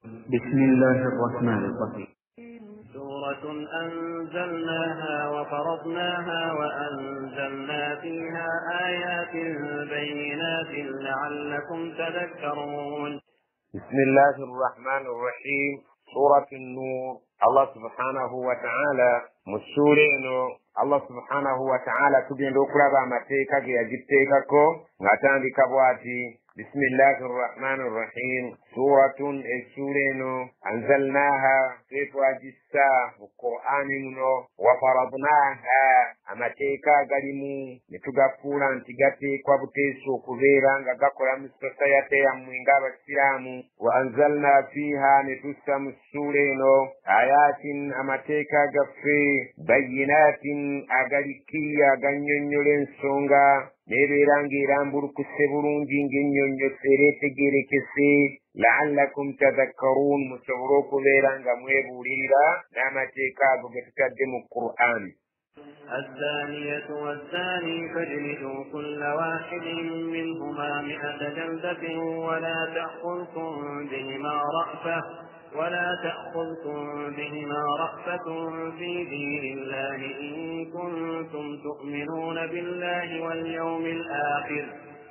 بسم الله الرحمن الرحيم. سورة أنزلناها وفرضناها وأنزلنا فيها آيات بينات لعلكم تذكرون. بسم الله الرحمن الرحيم. سورة النور. الله سبحانه وتعالى مسورين الله سبحانه وتعالى تبين لكرابا متيكا يجتيكا كو نتاندي كبواتي. بسم الله الرحمن الرحيم. سورة السورين أنزلناها في واجسا القرآن منه وفرضناها أمتيكا غريمو نتغفورا انتغاتي كوابتيسو كبيرا غاكولا مستطياتي أموينغا بسيرامو وأنزلنا فيها نتسم السورين آيات أمتيكا غفي بينات أغاريكي أغانيونيولين سونغا neberangira mburukuse bulungi ng'ennyonnyo sereetegerekese la'allakum tadhakkaruun musobole okubeera nga mwebuulirira n'amateeka ago ge tutadde mu Qur'an. الزانية والزاني فاجلدوا كل واحد منهما 100 جلدة ولا تأخذكم بهما رأفة في دين الله إن كنتم تؤمنون بالله واليوم الآخر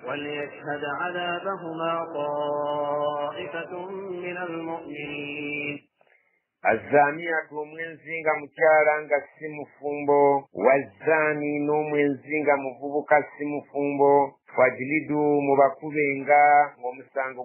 وليشهد عذابهما طائفة من المؤمنين. الزانية omwenzinga mukyala nga si mufumbo wazzaani n'omwenzinga muvubuka si mufumbo fajilidu mubakubenga ng'omusango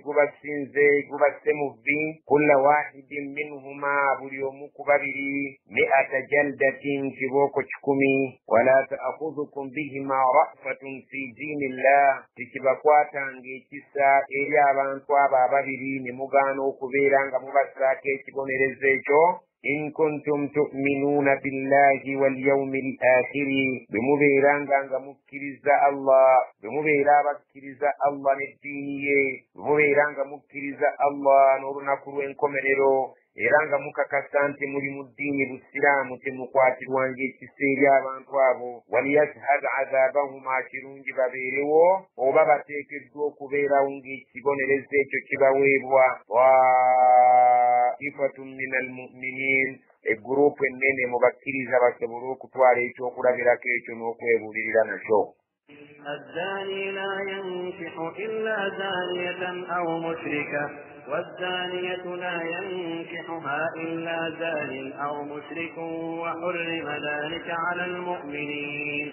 gubasinze gubasse mubbi kulla wahidin minhuma buli omu ku babiri 100 jaldatin kibooko 10 wala ta'khudhukum bihima ra'fatun fi dinillah tikibakwatanga ekisa eri abantu abo ababiri ne mugaana okubeera nga mubassaako ekibonerezo ekyo in kuntum tu'minuna billahi wal yawmil akhir bimubeeranga nga mukkiriza Allah bimubeera abakkiriza Allah n'eddiini ye bimubeeranga mukkiriza Allah n'olunaku lw'enkomerero era nga mukakasa nti muli mu ddiini busiraamu temukwatirwanga ekisa eri abantu abo waliyashhad azabahuma kirungi babeerewo oba bateekeddwa okubeerawo ng'ekibonerezo ekyo kibaweebwa ifatun min almu'minin eggurupu ennene mu bakkiriza basobole okutwala ekyokulabirako ekyo n'okwebuulirira nakyo. الزاني لا ينكح إلا زانية أو مشركة والزانية لا ينكحها إلا زان أو مشرك وحرم ذلك على المؤمنين.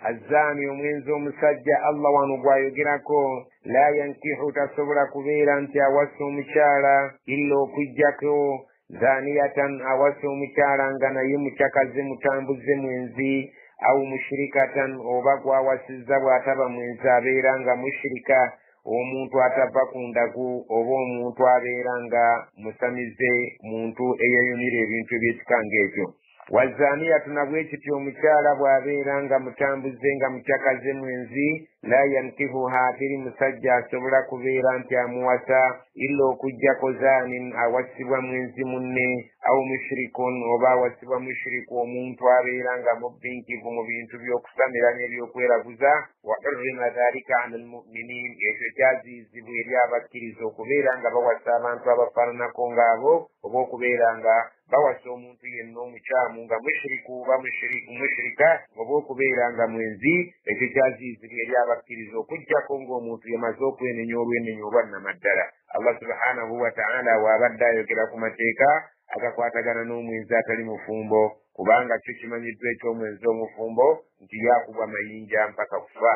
الزاني omwenzi omusajja Allah wano gw'ayogerako la yankihu tasobola kubeera nti awasa omukyala illa okujjako zaniyatan awasa omukyala nga naye mukyakaze mutambuze mwenzi au mushirikatan oba gwawasizza bw'ataba mwenzi abeera nga mushirika omuntu atava ku ndagu oba omuntu abeera nga musamize muntu eyeyunira ebintu eby'ekika ng'ekyo. wazaniyatu nabwe kityo omukyala bw'abeera nga mutambuze nga mukyakaze mwenzi la yankihuha teri musajja asobola kubeera nti amuwasa illa okujjako zaanin awasibwa mwenzi munne au mushrikun oba awasibwa mushriku omuntu abeera nga mubbinkivu mu bintu by'okusamira n'ebyokweraguza wa hurrima dhalika ala almu'minin ekyo kyaziyizibwa eri abakkiriza okubeera nga bawasa abantu abafaananako ng'abo oba okubeera nga bawasa omuntu yenna omukyamu nga mushriku oba mushrika oba okubeera nga mwenzi ekyo kyaziyizibwa eri abakkiriza okujjako ng'omuntu yamaze okwenenya olwenenya olwannamaddala. Allah subhanahu wa ta'ala w'abadde ayogera ku mateeka agakwatagana n'omwenzi atali mufumbo kubanga kyo kimanyiddwa eky'omwenzi omufumbo nti yakubwa mayinja mpaka kufa.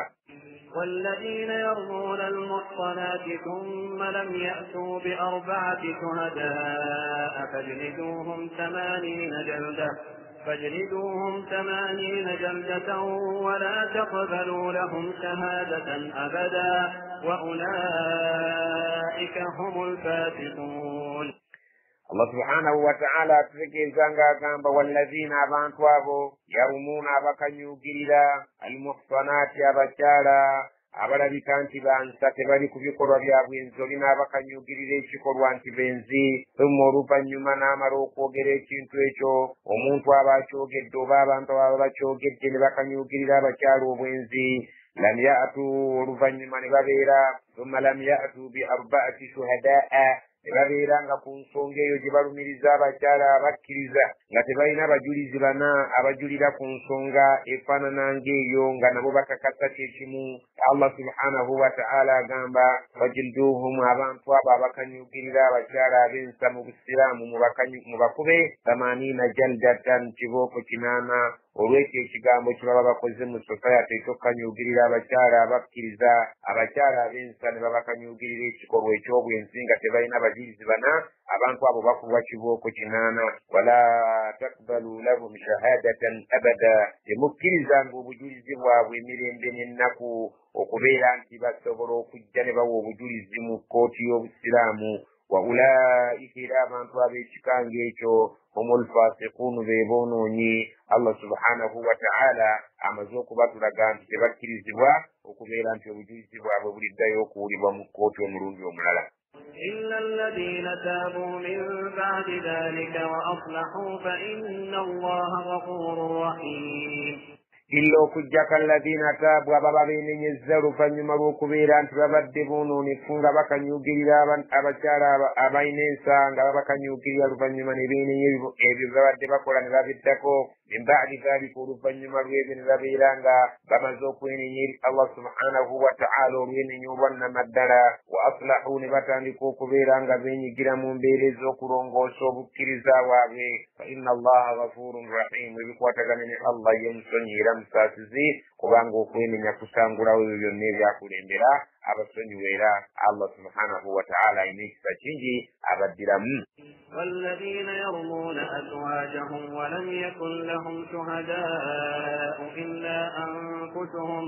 والذين يرمون المحصنات ثم لم يأتوا ب4 شهداء فاجلدوهم 80 جلدة ولا تقبلوا لهم شهادة أبدا وأولئك هم الفاسقون. Allah subhanahu wa ta'ala atutegeeza ng'agamba wallazina abantu abo yarumuuna abakanyuugirira almuhsanaati abakyala abalabika nti bansa tebali ku bikolwa bya bwenzi olina abakanyuugirira ekikolwa nti benzi thumma oluvannyuma n'amala okwogera ekintu ekyo omuntu aba akyogedde oba abantu aba bakyogedde ne bakanyuugirira abakyala obwenzi lam ya'tu oluvannyuma ne babeera thumma lam ya'tu bi 4 shuhadaa ne babeeranga ku nsonga eyo gye balumiriza abakyala abakkiriza nga tebalina abajulizi bana abajulira ku nsonga efaanana ng'eyo nga nabo bakakasa kyekimu. Allah subhanahu wa ta'ala agamba wajilduhum, abantu abo abakanyugirira abakyala ab'ensa mu busiraamu mubakube 80 jaldatan, kibooko 8 olw'ekyo ekigambo kye baba bakoze mu society ekyokukanyugirira abakyala abakkiriza abakyala ab'ensa ne babakanyugirira ekikolwa eky'obwensi nga tebalina abajulizi bana, abantu abo bakubwa kibooko 8. wala takbalu lahum shahadatan abada, temukkirizanga obujulizi bwabwe emirembe n'ennaku okubeera nti basobola okujja ne bawa obujulizi mu kkooti y'obusiraamu. wa ulaika era abantu ab'ekikanga ekyo humul fasiqun, be boonoonyi. Allah subhanahu wa ta'ala amaze okubatulaga nti tebakkirizibwa okubeera nti obujulizi bwabwe buliddayo okuwulibwa mu kkooti omulundi omulala. إلا الذين تابوا من بعد ذلك وأصلحوا فإن الله غفور رحيم. illa okujjako alladhiina taabu, ababa beenenyezza oluvannyuma lw'okubeera nti babadde boonoonifu nga bakanyugirira abakyala abalina ensa nga babakanyugirira oluvannyuma ne beenenya ebyo babadde bakola ne babiddako. min ba'di dhalika, oluvannyuma lw'ebyo ne babeera nga bamaze okwenenya eri Allah subhanahu wa ta'ala olwenenya olwannamaddala. wa aslahu, ne batandika okubeera nga beenyigira mu mbeera ez'okulongoosa obukkiriza bwabwe. fa inna Allaha ghafurun rahim, ebikwatagana ne Allah ye musonyiira musaasizi, kubanga okwenenya kusangulawo ebyo byonna ebyakulembera abasonyiwa era Allah subhanahu wa ta'ala ayina ekisa kingi abaddiramu. والذين يرمون أزواجهم ولم يكن لهم شهداء إلا أنفسهم.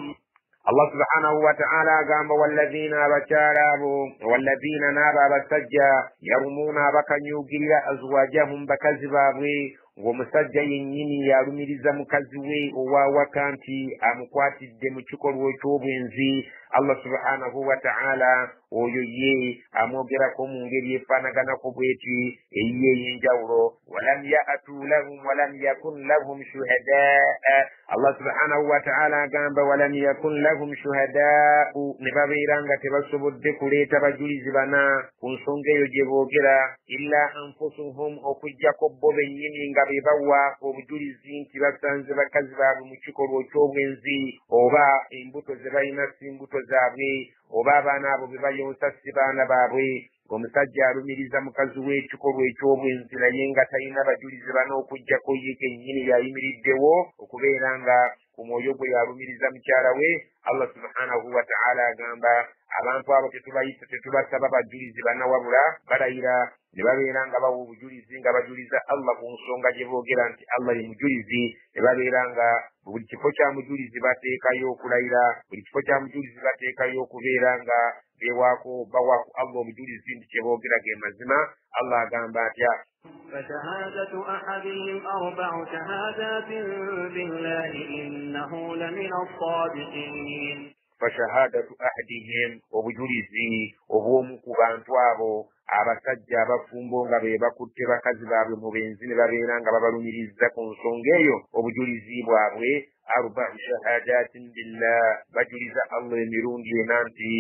Allah subhanahu wa ta'ala agamba walladhiina abakyala abo, walladhiina n'abo abasajja yarumuuna abakanyugirira azwajahum, bakazi baabwe, ng'omusajja yennyini yalumiriza mukazi we owawaka nti amukwatidde mu kikolwa eky'obwenzi. Allah subhanahu wa ta'ala oyo ye amwogerako mu ngeri efaanaganako bweti eyiye ey'enjawulo. walam ya'tu lahum walam yakun lahum shuhadaa. Allah subhanahu wa ta'ala agamba walam yakun lahum shuhadaa, ne babeera nga tebasobodde kuleeta bajulizi bana ku nsonga eyo gye boogera. illa anfusuhum, okujjako bo bennyini nga be bawa obujulizi nti basanze bakazi baabwe mu kikolwa eky'obwenzi, oba embuto ze balina si mbuto zaabwe, oba abaana abo be bayonsa si baana baabwe. omusajja alumiriza mukazi w'ekikolwa eky'obwenzi naye nga talina bajulizi bana okujjako ye kennyini yayimiriddewo okubeera nga ku mwoyo gwe yalumiriza mukyala we. Allah subhanahu wa ta'ala agamba abantu abo tetubayita, tetubasaba bajulizi bana, wabula balayira ne babeera nga bawa obujulizi nga bajuliza Allah ku nsonga gye boogera nti Allah ye mujulizi. ne babeera nga buli kifo kya mujulizi bateekayo okulayira, buli kifo kya mujulizi bateekayo okubeera nga bewaako bawaku Allah obujulizi nti kye boogera ge mazima. Allah agamba atya فشهادة أحدهم 4 شهادات بالله إنه لمن الصادقين. fashahadatu ahadihim, obujulizi obw'omu ku bantu abo abasajja abafumbo nga be bakutte bakazi baabwe mu benzi ne babeera nga babalumiriza ku nsonga eyo, obujulizi bwabwe 4 shahadatin billah, bajuliza Allah emirundi 4 nti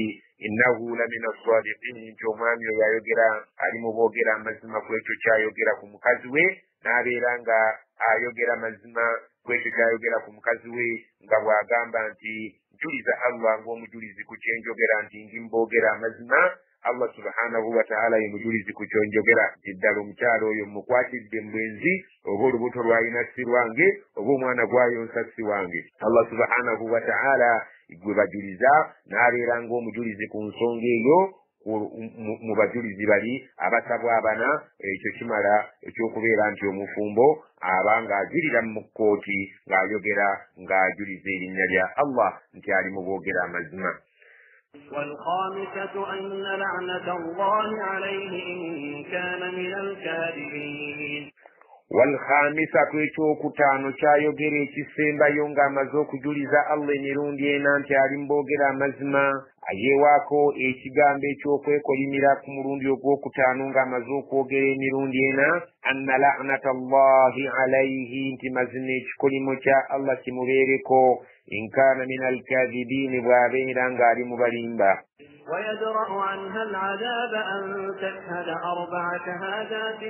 innahu lamina as-sadiqin, nti omwami oyo ayogera ali mu boogera amazima ku ekyo kyayogera ku mukazi we, n'abeera nga ayogera mazima ku ekyo kyayogera ku mukazi we, nga bw'agamba nti njuliza Allah ng'omujulizi ku kyenjogera nti ndi mboogera amazima. Allah subhanahu wa ta'ala ye mujulizi ku kyonjogera. Ddala omukyalo oyo mukwatidde mu bwenzi, oba olubuto lwalina si lwange, oba omwana gwayonsa si wange. Allah subhanahu wa ta'ala gwe bajuliza n'abeera ng'omujulizi ku nsonga eyo mu bajulizi bali abasabwa abana. Ekyo kimala ekyokubeera nti omufumbo abanga ajulira mu kkooti ng'ayogera ng'ajuliza erinnya lya Allah nti ali mu boogera amazima. والخامسة أن لعنة الله عليه إن كان من الكاذبين. والخامسة ekyokutaano kyayogera ekisembayo ng'amaze okujuliza Allah emirundi 4 nti ali mu boogera amazima. ayewaako ekigambo ekyokwekolimira ku mulundi ogwokutaano ng'amaze okwogera emirundi 4 anna la'nata Allahi alayhi, nti mazima ekikolimo kya Allah kimubeereko. in kaana min alkadhibiini, bw'abeera ng'ali mu balimba. ويدرأ عنها العذاب أن تشهد 4 شهادات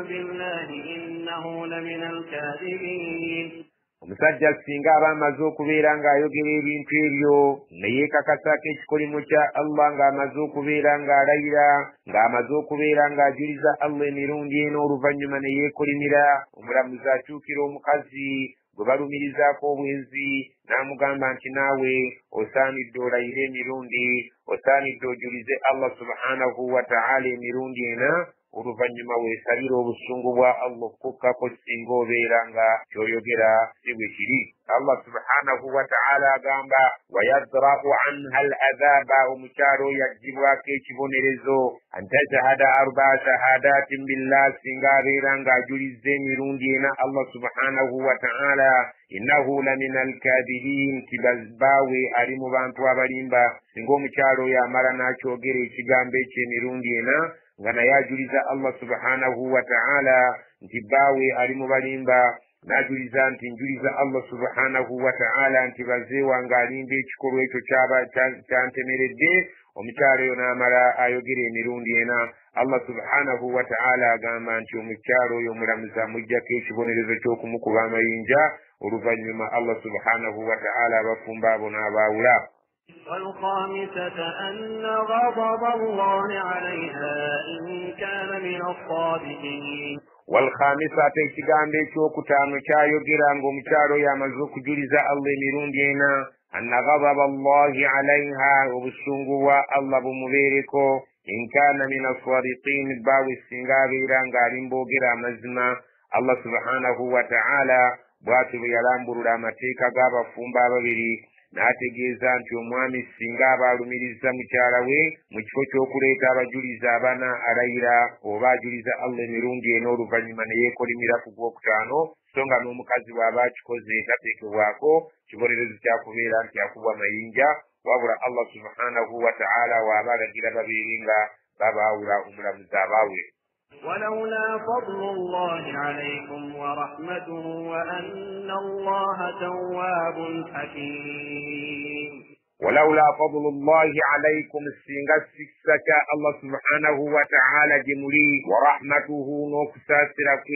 بالله إنه لمن الكاذبين. omusajja singa aba amaze okubeera ng'ayogera ebintu ebyo ne yeekakasako ekikolimu kya Allah ng'amaze okubeera ng'alayira ng'amaze okubeera ng'ajuliza Allah emirundi ena oluvannyuma ne yeekolimira omulamuzi akyukira omukazi gwe balumirizaako obwenzi n'amugamba nti naawe osaanidde olayire emirundi osaanidde ojulize Allah subhanahu wa ta'ala emirundi ena oluvannyuma weesabira obusungu bwa Allah okukkako singa obeera nga kyoyogera si bwe kiri. Allah subhanahu wa ta'ala agamba wayadra'u anha al-adhaba, omukyalo yaggibwako ekibonerezo antashahada 4 shahadatin billah, singa abeera ng'ajulizza emirundi ena Allah subhanahu wa ta'ala innahu lamina al-kadhibin, kibazbaawe ali mu bantu abalimba. Singa omukyalo oyo amala n'akyogera ekigambo eky'emirundi ena nga naye ajuliza Allah subhanahu wa ta'ala nti bbaawe ali mu balimba, n'ajuliza nti njuliza Allah subhanahu wa ta'ala nti bazze wange alimba ekikolwa ekyo kyantemeredde, omukyalo oyo n'amala ayogera emirundi ena, Allah subhanahu wa ta'ala agamba nti omukyalo oyo omulamuzi amuggyako ekibonerezo ky'okumukuba amayinja, oluvannyuma Allah subhanahu wa ta'ala abafumba abo n'abaawula. والخامسة أن غضب الله عليها إن كان من الصادقين. والخامسة ekigambo ekyokutaano kyayogera ng'omukyalo oyo amaze okujuliza Allah emirundi ena anna ghadaba Allahi alaiha, obusungu bwa Allah bumubeereko in kaana min as-sadiqin, bbaawe singa abeera ng'ali mboogera amazima. Allah subhanahu wa ta'ala bw'atyo bwe yalambulula amateeka g'abafumba ababiri n'ategeeza nti omwami singa aba alumiriza mukyala we mu kifo ky'okuleeta abajulizi abana alayira oba ajuliza Allah emirundi ena oluvannyuma ne yeekolimira ku gwokutaano, so nga n'omukazi bw'aba akikoze tateekebwako kibonerezo kyakubeera nti akubwa mayinja, wabula Allah subhanahu wa ta'ala w'aba alagira babeere nga babaawula omulamuzi abaawe. ولولا فضل الله عليكم ورحمته وأن الله تواب حكيم. ولولا فضل الله عليكم سنغسك الله سبحانه وتعالى جملي ورحمته نكساسرك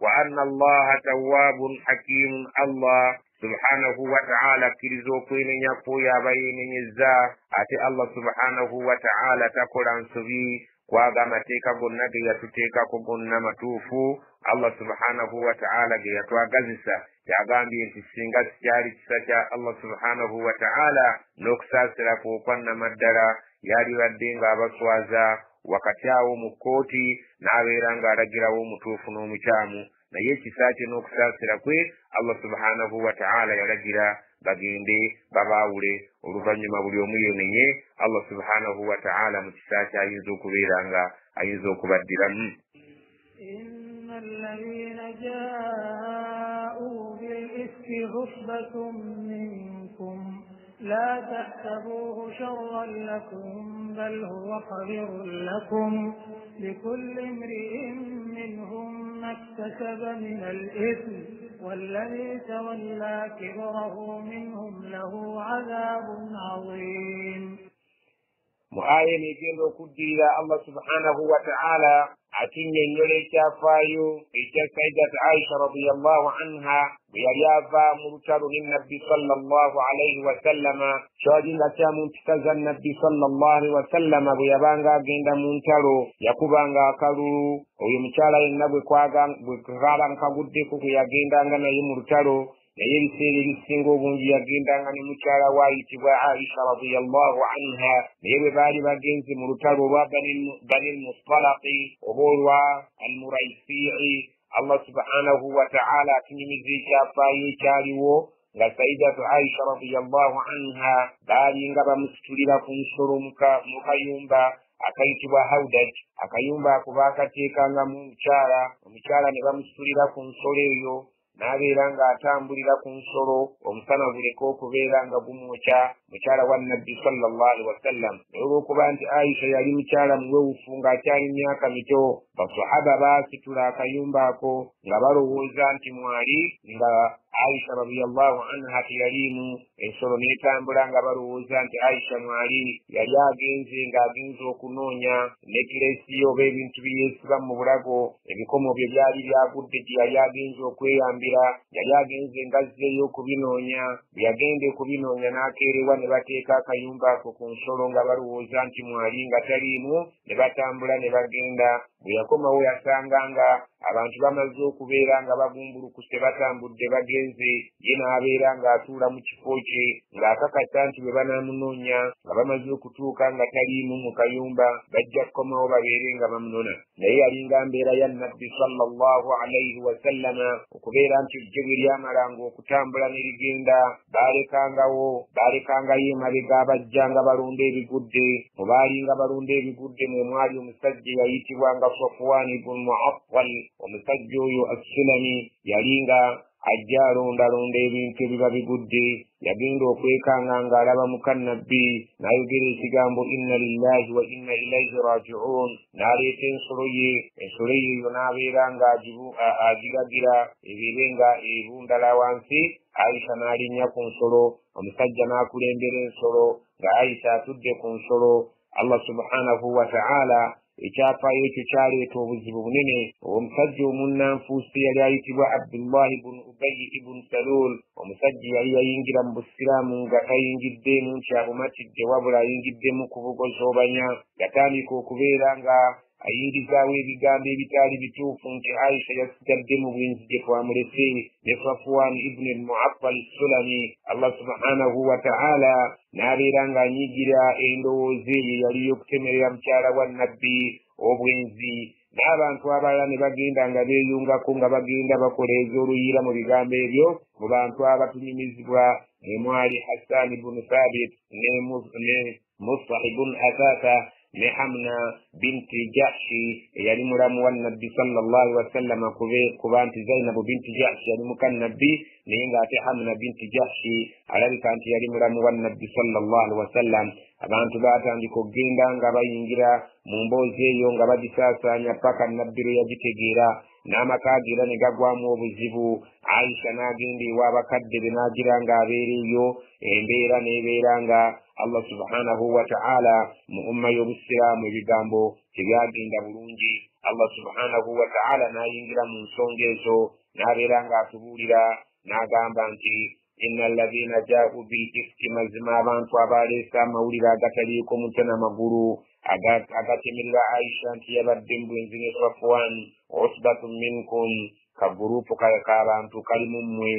وأن الله تواب حكيم. الله سبحانه وتعالى كرزو كوين يقو يا بين يزا أتي الله سبحانه وتعالى تقول عن سبي kwaga amateeka gonna ge yatuteekako gonna matuufu. Allah subhanahu wa ta'ala ge yatwagazisa yagambye nti singa sikyali kisa kya Allah subhanahu wa ta'ala n'okusaasira kw'okwannama ddala yalibadde ng'abaswaza wakati awo mu kkooti n'abeera ng'alagirawo omutuufu n'omukyamu, naye ekisa kye n'okusaasira kwe Allah subhanahu wa ta'ala yalagira bagende babaawule, oluvannyuma buli omu yeenenye Allah subhanahu wa ta'ala mu kisa ky'ayinza okubeera nga ayinza okubaddiramu. إن الذين جاءوا بالإفك عصبة منكم لا تحسبوه شرا لكم بل هو خير لكم لكل امرئ منهم ما اكتسب من الإثم والذي تولى كبره منهم له عذاب عظيم. مؤاية نجيل وكدير الله سبحانه وتعالى atinye ennyole ekyafaayo ekya Sayyidat Aisha radiyallahu anha bwe yali ava mu lutalo ne Nabbi sallallahu alayhi wa sallama, kyali nga kya mu mpisa za Nabbi sallallahu alayhi wa sallama bwe yabanga agenda mu ntalo yakubanga akalulu. Oyo mukyala yenna bwe kaaba nkaguddeko kwe yagendanga naye mu lutalo, naye ebiseera ebisinga obungi yagendanga ne mukyala waayitibwa Aisha radiyallahu anha, naye bwe baali bagenze mu lutalo olwa Bani al-Mustalaqi oba olwa al-Muraisi'i, Allah subhanahu wa ta'ala atunyumiza ekyafaayo ekyaliwo nga Sayyidatu Aisha radiyallahu anha baali nga bamusitulira ku nsolo mu kayumba akayitibwa Hawdaj. Akayumba ako baakateekangamu omukyala ne bamusitulira ku nsolo eyo n'abeera ng'atambulira ku nsolo, omusana guleka okubeera nga gumwokya, mukyala wa Nabbi sallallahu alaihi wasallam. Naye olw'okuba nti Aisha yali mukyala muwewufu ng'akyali myaka mito, basahaba baasitula akayumba ako nga balowooza nti mwali nga Aisha radhiyallahu anha yalimu ensolo netambula nga balowooza nti Aisha mwali yali agenze ng'agenze okunoonya nekiresi oba ebintu byesiba mu bulago ebikomo bye byali byagudde gye yali agenze okweyambira yali agenze ngazzeeyo okubinoonya bwe yagende okubinoonya n'akeerewa ne bateeka akayumba ako ku nsolo nga balowooza nti mwali nga taliimu ne batambula ne bagenda bwe yakomawo yasanganga abantu bamaze okubeera nga bagumbulukuse batambudde bagenze ye n'abeera ng'atuula mu kifo kye ng'akakasa nti bwe banaamunoonya nga bamaze okutuuka nga taliimu mu kayumba bajja kukomawo babeere nga bamunona naye yalinga mbeera ya nabbi sallallahu alayhi wasallama okubeera nti ejje bwe lyamalanga okutambula ne ligenda balekangayo emabega abajja nga balonda ebigudde mu baalinga balonda ebigudde mwe mwali omusajja yayitibwanga Safwan ibn Mu'attal omusajja oyo as-Sulami yalinga ajja alondalonda ebintu ebiba bigudde yagenda okwekanga ng'alaba mukannabbi n'ayogera ekigambo inna lillahi wa inna ilaihi raji'un n'aleeta ensolo ye eyo n'abeera ng'agiragira ebeere nga ebundala wansi Aisha n'alinnya ku nsolo omusajja n'akulembera ensolo nga Aisha atudde ku nsolo Allah subhanahu wa ta'ala ekyafaayo ekyo kyaleeta obuzibu bunene omusajja omunnanfuusi yali ayitibwa Abdullahi ibn Ubayy ibn Salul omusajja yali yayingira mu busiraamu nga tayingiddemu nti abumatidde wabula ayingiddemu kubugozoobanya yatandika okubeera nga ayingizaawo ebigambo ebitaali bituufu nti Aisha yasigadde mu bwenzi gye twamulese ne Safwan ibn al-Mu'attal Sulami Allah subhanahu wa ta'ala n'abeera ng'anyigira endowooza eyo yali y'okutemerera mukyala wa nabbi obwenzi n'abantu abalala ne bagenda nga beeyungako nga bagenda bakola ez'oluyiira mu bigambo ebyo mu bantu abatunyumizibwa ne mwali Hassan ibn Thabit ne Mustah ibn Asasa ne Hamna binti Jahshi eyali mulamu wa nabbi sallallahu alaihi wasallam kuba nti Zainabu binti Jahshi yali mukannabbi naye ng'ate Hamna binti Jahshi alabika nti yali mulamu wa nabbi sallallahu alaihi wasallam abantu baatandika okugenda nga bayingira mu mboozi eyo nga bagisaasaanya paka nabbi lwe yagitegeera n'amaka ge era ne gagwamu obuzibu Aisha n'agenda ew'abakadde be n'agira ng'abeera eyo embeera n'ebeera nga Allah subhanahu wa ta'ala mu umma y'obusiraamu ebigambo tebyagenda bulungi Allah subhanahu wa ta'ala n'ayingira mu nsonga ezo n'abeera ng'atubuulira n'agamba nti inna alladhina jaa'u bil ifki mazima abantu abaleesa amawulire agataliiko mutwe n'amagulu agatemerera Aisha nti yabadde mu bwenzi ne Safwan usbatun minkum kagurupu k'abantu kali mu mmwe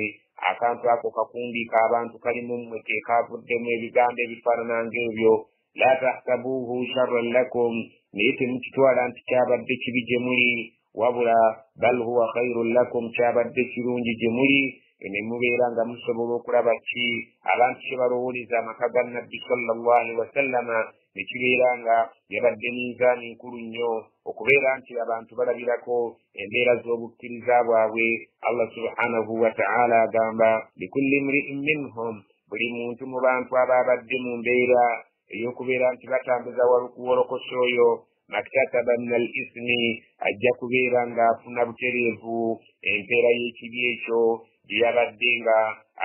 akantu ako kakumbi k'abantu kali mu mmwe ke kaavuddemu ebigambo ebifaanana ng'ebyo la tahsabuhu sharran lakum naye temukitwala nti kyabadde kibi gye muli wabula bal huwa khairun lakum kyabadde kirungi gye muli ne mubeera nga musobola okulaba ki abantu kye balowoleza amaka ga nabbi sallallahu alaihi wasallama ne kibeera nga yabadde miizaani nkulu nnyo okubeera nti abantu balabirako embeera z'obukkiriza bwabwe Allah subhanahu wa ta'ala agamba likulli mri'in minhum buli muntu mu bantu ababadde mu mbeera ey'okubeera nti batambuza wolokosa oyo maktataba min al-ismi ajja kubeera ng'afuna butereevu empeera y'ekibi ekyo gye yabadde nga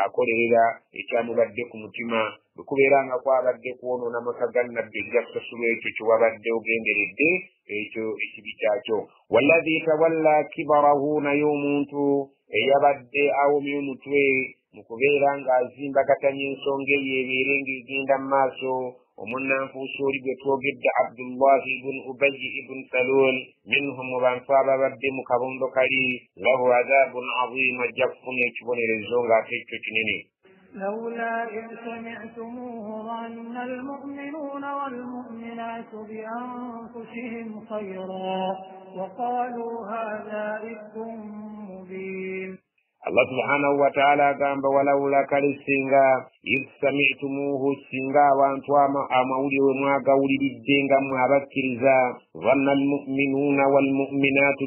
akolerera ekyamubadde ku mutima bwe kubeera nga kwabadde kwonoona amaka ga nabbi ejja kusasulwa ekyo kye wabadde ogenderedde ekyo ekibi kyakyo wallazi tawalla kibarahu naye omuntu eyabadde awomya omutwe mu kubeera ng'azimbagatanya ensonga eyo ebeere ng'egenda mu maaso omunnanfuusi oli gwe twogedde Abdullahi ibn Ubayy ibn Salul minhum mu bantu ababadde mu kabondo kali lahu adhabun azim ajja kufuna ekibonerezo ng'ate ekyo kinene لولا إذ سمعتموه ظن المؤمنون والمؤمنات بأنفسهم خيرا وقالوا هذا إفك مبين Allah subhanahu wa ta'ala agamba walawula kale singa iz sami'tumuhu singa abantu amawulire mwagawuliridde nga mwe abakkiriza dhanna almu'minuna walmu'minatu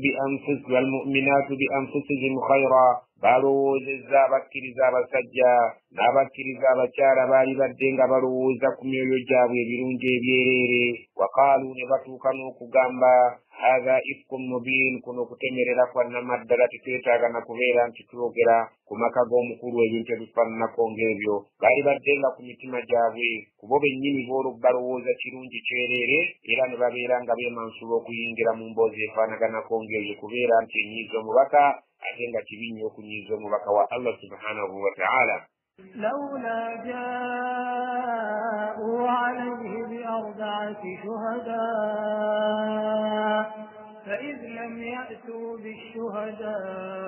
bi anfusihim khayra balowoozezza abakkiriza abasajja n'abakkiriza abakyala baali badde nga balowooza ku myoyo gyabwe ebirungi ebyereere waqaalu ne batuuka n'okugamba hadha ifkum mubin kuno kutemerera kwanna maddala titwetagana kubeera nti twogera ku maka g'omukulu ebintu ebifaananako ng'ebyo baali baddenga ku mitima gyabwe kubo bennyini balowooza kirungi kyereere era ne babeera nga beemansula okuyingira mu mboozi efaanaganako ng'ebyo kubeera nti enyiiza omubaka ate nga kibi nnyo okunyiiza omubaka wa Allah subhanahu wa ta'ala. لولا جاءوا عليه بأربعة شهداء فإذ لم يأتوا بالشهداء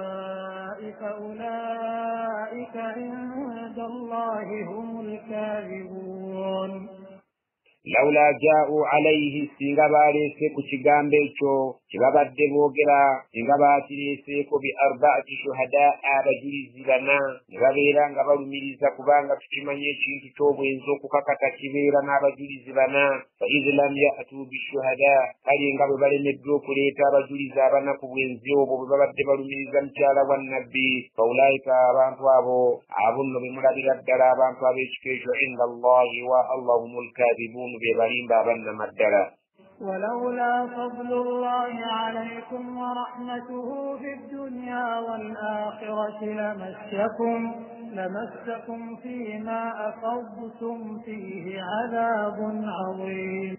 فأولئك عند الله هم الكاذبون. لولا جاءوا عليه singa baleese ku kigambo ekyo kibabadde boogera singa bakireeseeko bi arba'ati shuhada abajulizi bana ne babeera nga balumiriza kubanga tukimanya ekintu ky'obwenzi okukakata kibeera n'abajulizi bana fa idh lam ya'tu bishuhada kale nga bwe balemeddwa okuleeta abajulizi abana ku bwenzi obwo bwe babadde balumiriza mukyala wa nabbi fa ulaika abantu abo nno be mulabira ddala abantu ab'ekiko ekyo inda allahi wa allahumul kadhibun be balimba abannama ddala. ولولا فضل الله عليكم ورحمته في الدنيا والآخرة لمسكم فيما أفضتم فيه عذاب عظيم.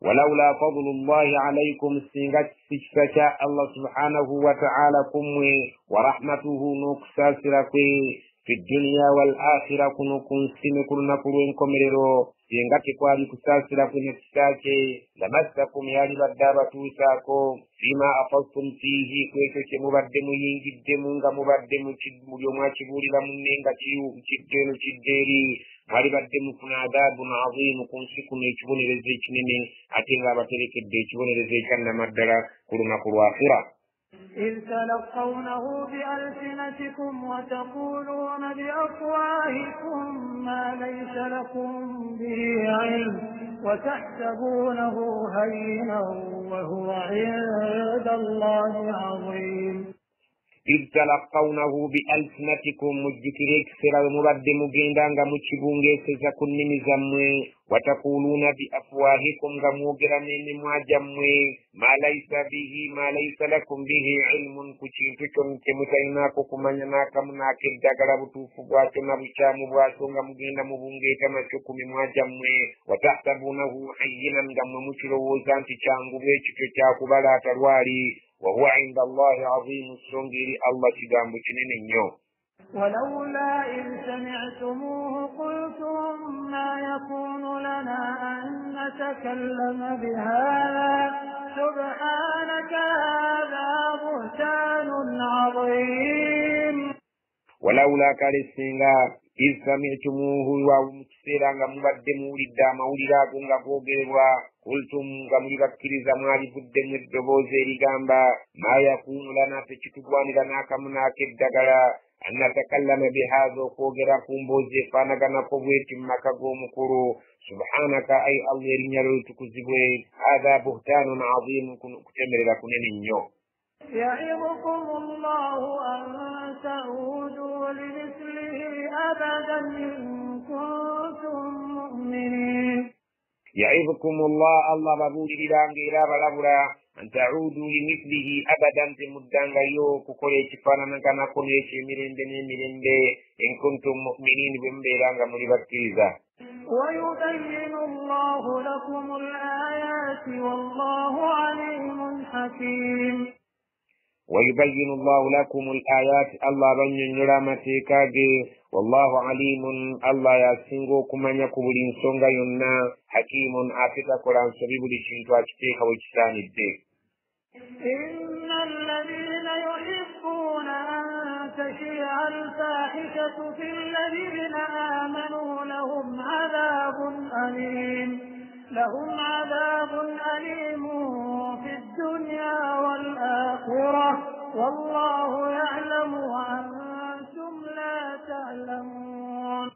ولولا فضل الله عليكم سنغت سكتا الله سبحانه وتعالى كموي ورحمته نكساسركوي في الدنيا والآخرة كنكم سنكرنا كروين كمريرو singati kwali kusasira kwenye kisake lamassakum yali badaba tusako fima afastum fihi kwekyo kyemubadde muyingiddemu nga mubadde mulyo mwakibulira munenga kiddeno kidderi mwali badde mufuna adabun azimu ku nsi kuno ekibonerezo ekinene ate nga abaterekedde ekibonerezo ekyannamaddala ku lunaku lw'akhira. إذ تلقونه بألسنتكم وتقولون بأفواهكم ما ليس لكم به علم وتحسبونه هينا وهو عند الله عظيم. إذ تلقونه بألسنتكم مجكريك سرى مبدم جندانغا مجبونغي سيزاكن نمزمي وتقولون بأفواهكم غموغرا من مواجمي ما ليس لكم به علم كچنتكم كمتيناكو كمانيناكا مناكد دغرا بتوفواتو نبشامو بواتو غمغينا مبونغي تمسكم مواجمي وتحسبونه حينا غممشرو وزانتي چانغو بيچكو چاكو بلا ترواري وهو عند الله عظيم السنجري الله تجامب تنينيو. ولولا إذ سمعتموه قلتم ما يكون لنا أن نتكلم بهذا سبحانك هذا بهتان عظيم. ولولا كالسنغا إذ سمعتموه ومكسيرا مبدم ولد مولدا كنغا فوقروا قلتم غمريبكريزا مالي بدن الدبوزي رغامبا ما يكون لنا تشتغوان لنا كمنا كدغرا أن نتكلم بهذا فوقرا كمبوزي فانغانا فوقيت مكاغو مكرو سبحانك أي الله رنيرو تكذبوي هذا بهتان عظيم كتمر لكم نينيو. يعظكم الله أن تعودوا لمثله أبدا إن كنتم مؤمنين. يعظكم الله بابود إلى بلابرا أن تعودوا لمثله أبدا تمدان يو كوكولي تفانا كان كونيش ميرندي إن كنتم مؤمنين بمبيران مريبكيزا. ويبين الله لكم الآيات والله عليم حكيم. ويبين الله لكم الآيات الله بني نرامتكاجي والله عليم الله يسنغو كما يكبرين سونغا ينا حكيم آفتا قرآن سبيب لشنتو أكتيك وإجسان الدين. إن الذين يحبون أن تشيع الفاحشة في الذين آمنوا لهم عذاب أليم في الدنيا والآخرة والله يعلم وأنتم لا تعلمون.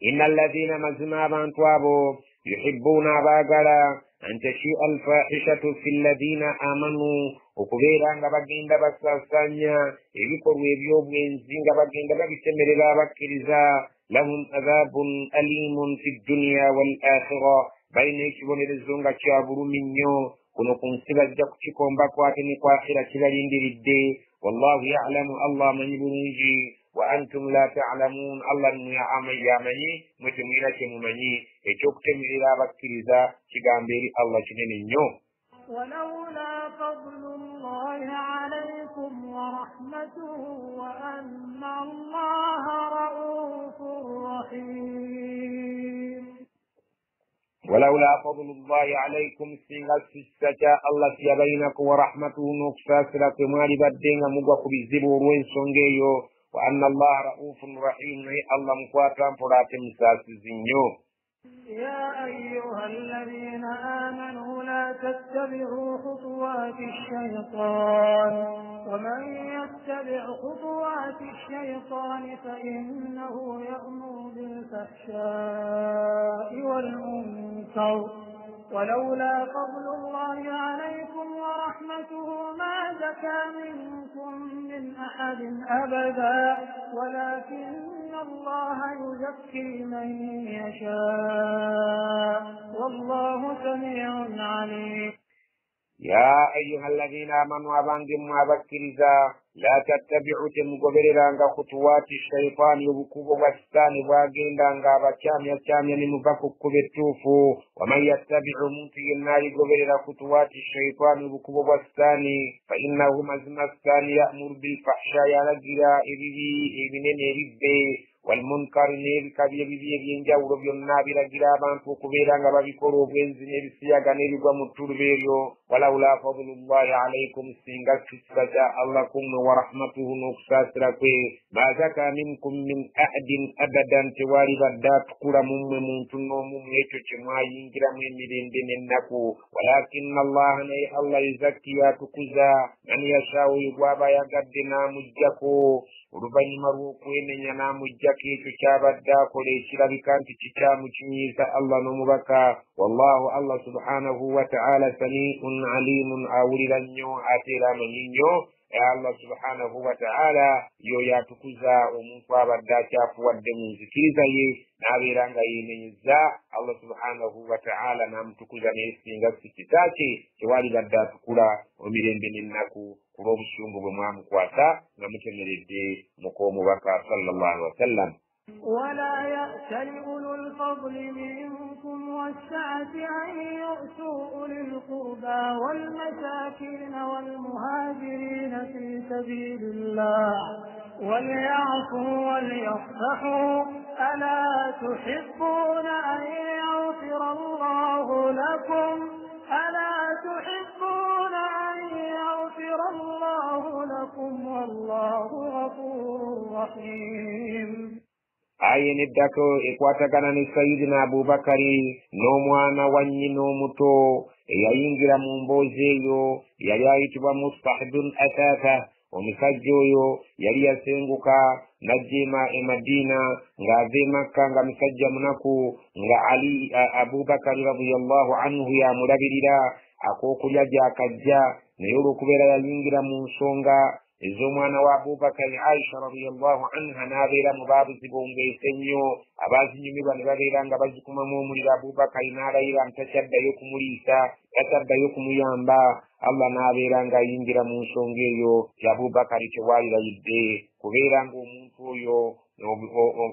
إن الذين مزنابا توابوا يحبون باغلا أن تشيء الفاحشة في الذين آمنوا وكبيرا غبغيندا بساسانيا يبيكو ويبيوب وينزينغا بغيندا بسمرلا بكريزا لهم عذاب أليم في الدنيا والآخرة بين يكبون الزونغا تشابرو منيو kuno ku nsi bajja kukikombako ate ne kwakhira kibalindiridde. Wallahu ya'lamu, Allah amanyi bulungi, wa antum la ta'lamun, Allah yamanyi mwe temulina kye mumanyi. Ekyokutemerera abakkiriza kigambo eri Allah kinene nnyo. ولولا فضل الله عليكم ورحمته وأن الله رؤوف رحيم. ولولا فضل الله عليكم سنغسسك الله سيبينكم ورحمته نكساسرك مالي بدين مغوكو بالزبور وينسونجيو وأن الله رؤوف رحيم الله مقاتم فراتم ساسزينيو. يا أيها الذين آمنوا لا تتبعوا خطوات الشيطان ومن يتبع خطوات الشيطان فإنه يأمر بالفحشاء والمنكر ولولا فضل الله عليكم ورحمته ما زكى منكم من أحد أبدا ولكن الله يزكي من يشاء والله سميع عليم. يا أيها الذين آمنوا أبانجم وأبكرزا لا تتبعوا تمغبررانغا خطوات الشيطان يبكوب وستان واغيندانغا بكاميا نمبكو كبتوفو ومن يتبع منتي النار غبرر خطوات الشيطان يبكوب وستان فإنه مزمستان يأمر بالفحشاء يلقرا إبنين ربي والمنكر نيل كبير بيبي ينجاو ربينا بلا جرابان فوكبيرانغا بابيكورو بنزي نيل سياغا نيل ومتوربيريو ولولا فضل الله عليكم سينغا سيسكتا الله كم ورحمته نكساسركي ما زكى منكم من أحد أبدا تواري بدات كورا ممتنو مميتو چما ينجرا ممدين ديننكو ولكن الله ني الله يزكي يتكزا من يشاو يغوابا يغدنا مجاكو oluvannyuma lw'okwenenya n'amuggyako ekyo kyabadde akola ekirabika nti kikyamu kinyiiza Allah n'omubaka. Wallahu Allah subhanahu wa ta'ala sami'un alimun, awulira nnyo ate era amanyi nnyo. Allah subhanahu wa ta'ala yoyo atukuza omuntu abadde akyafuwadde mu nzikiriza ye n'abeera nga yeenenyeza Allah subhanahu wa ta'ala n'amutukuza naye singa si kitaaki tewali badde atukula emirembe n'ennaku kulw'obusungu bwe mwamukwata nga mutemeredde mukoomubaka sallallahu alaihi wasallam. ولا يأتل أولو الفضل منكم والسعة أن يؤتوا أولي القربى والمساكين والمهاجرين في سبيل الله وليعفوا وليصفحوا ألا تحبون أن يغفر الله لكم ألا تحبون أن يغفر الله لكم والله غفور رحيم. Aye neddako ekwatagana ne Sayyidina Abubakari n'omwana wa nnyina omuto eyayingira mu mboozi eyo yali ayitibwa Mustah bin Athatha. Omusajja oyo yali yasenguka n'ajja e Madina ng'ava e Makka nga musajja munaku nga Ali Abubakari radiyallahu anhu yamulabirira ak'okulya gy'akajja, naye olw'okubeera yayingira mu nsonga ez'omwana wa Abubakari Aisha radiyallahu anha n'abeera mu baabuzibongeese nnyo. Abaazinyumirwa ne babeera nga bazikumamu omuliro. Abubakari n'alayira ntakyaddayo kumuliisa, takyaddayo kumuyamba. Allah n'abeera ng'ayingira mu nsonga eyo ti Abubakari tewalilayidde kubeera ng'omuntu oyo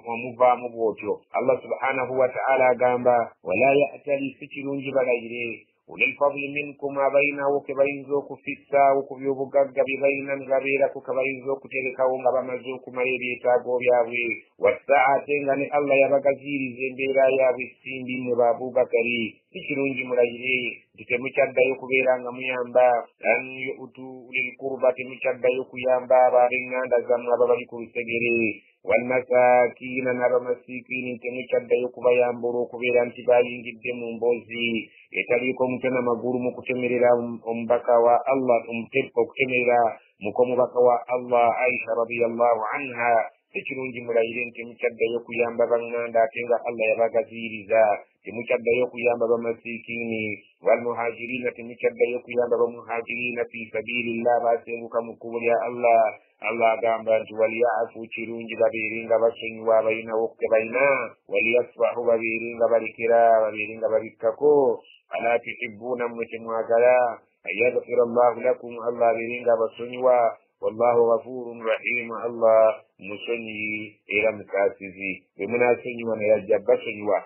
omuvaamu bw'otyo. Allah subhanahu wa ta'ala agamba wala ya'tali, si kirungi balayire ulil fadli minkum, abayinawo ke bayinza okufissaawo ku by'obugagga bye balina ne babeerako ke bayinza okuterekawo nga bamaze okumala ebyetaago byabwe. Wassaate, nga ne Allah yabagaziiriza embeera yaabwe simbi ne ba Abubakari. Si kirungi mulayire nti temukyaddayo kubeera nga muyamba an yu'tu ulil qurba, temukyaddayo kuyamba ab'enganda zammwe aba bali ku lusegere. Walmasakiina, n'abamasikiini temukyaddayo kubayamba olw'okubeera nti bayingidde mu mboozi etaliiko mutwe n'amagulu mu kutemerera omubaka wa Allah, okutemerera mukomubaka wa Allah Aisha radiyallahu anha. Si kirungi mulayire nti temukyaddayo kuyamba banganda ate nga Allah yabagaziiriza. Temukyaddayo kuyamba bamasikiini. Walmuhajiriina, temukyaddayo kuyamba bamuhajiriina fi sabilillah, basenguka mu kkubo lya Allah. Allah agamba nti walyafu, kirungi babeere nga basonyiwa abalinawo ke balina. Walyasfahu, babeere nga balekera, babeere nga babikkako. ألا تحبون متمواغلا أن يغفر الله لكم الله برينغا بسنوا والله غفور رحيم الله مسني إلى مساسسي بمنا سنوا يجب سنوا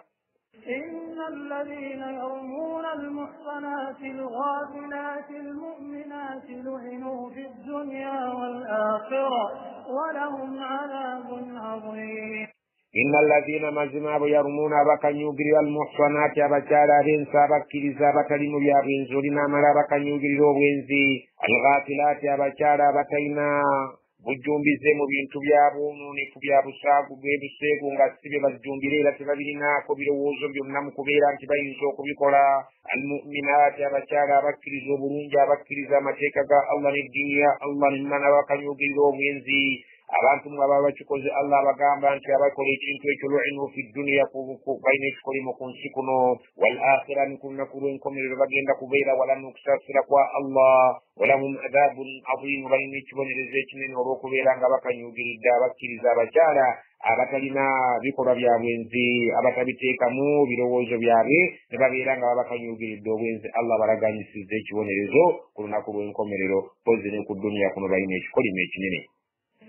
إن الذين يرمون المحصنات الغافلات المؤمنات لعنوا في الدنيا والآخرة ولهم عذاب عظيم إن الذين مزما يرمون بكنيوغري المحصنات أبشارا رنسا بكريسا بكريم يابين زورنا ملا بكنيوغري وينزي الغافلات أبشارا بكينا bujumbize mu bintu byabununi ku byabusagu bwebusegu nga sibe bajumbirira tebabirina ko birowoozo byonna mu kubeera nti bayinza okubikola almuminati abakyala abakkiriza obulungi abakkiriza amateeka ga Allah n'eddiini ya Allah nimana bakanyugirira obwenzi abantu mwe baba bakikoze Allah abagamba nti abakola ekintu ekyo lu'inu fi dunya balina ekikolimo ku nsi kuno wal akhira ni ku lunaku lw'enkomerero bagenda kubeera wala n'okusaasira kwa Allah walahum adhabun azim balina ekibonerezo ekinene olw'okubeera nga bakanyugiridde abakkiriza abakyala abatalina bikolwa bya bwenzi abatabiteekamu birowoozo byabwe ne babeera nga babakanyugiridde obwenzi Allah balaganyisizza ekibonerezo ku lunaku lw'enkomerero pozi ne ku dunya kuno balina ekikolimo ekinene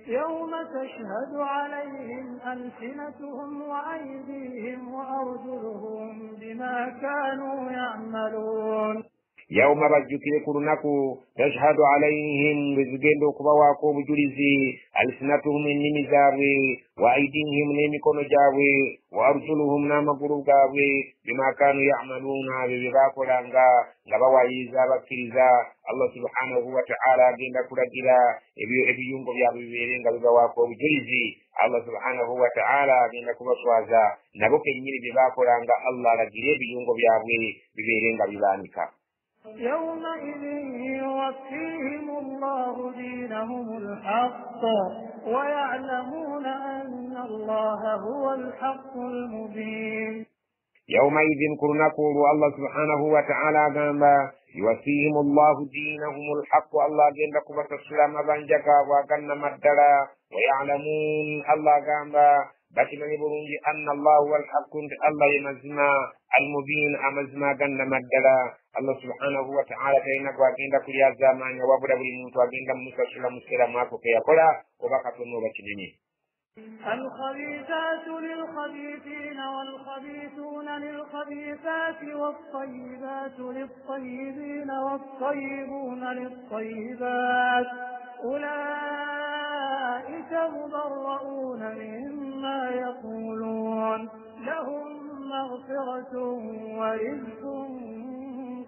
يوم تشهد عليهم ألسنتهم وأيديهم وأرجلهم بما كانوا يعملون يوم بجكي كرنكو تشهد عليهم بزجندو كبواكو بجلزي ألسنتهم من نمزاوي وأيديهم نمكون جاوي وأرجلهم نامقرو جاوي بما كانوا يعملون بباكو لانغا نبوايزا بكريزا الله سبحانه وتعالى جند كرجلا ebiyungo byabwe biberenga bibawaako obujulizi Allah subhanahu wa ta'ala agenda kubaswaza nabo kennyini bye baakolanga Allah alagire ebiyungo byabwe biberenga bibaanika يومئذ يوفيهم الله دينهم الحق ويعلمون أن الله هو الحق المبين يومئذ كرنكور الله سبحانه وتعالى قام يوفيهم الله دينهم الحق الله جنكم السلام بانجكا وكان مدلا ويعلمون الله قام باتمن برونجي أن الله هو الحق الله يمزما المبين أمزما كان مدلا الله سبحانه وتعالى كينك وكينك يا زمان وابدا بالموت وكينك مسلم مسلم ماكو كي يقول وبقى نوبة الخبيثات للخبيثين والخبيثون للخبيثات والطيبات للطيبين والطيبون للطيبات أولئك مبرؤون مما يقولون لهم مغفرة ورزق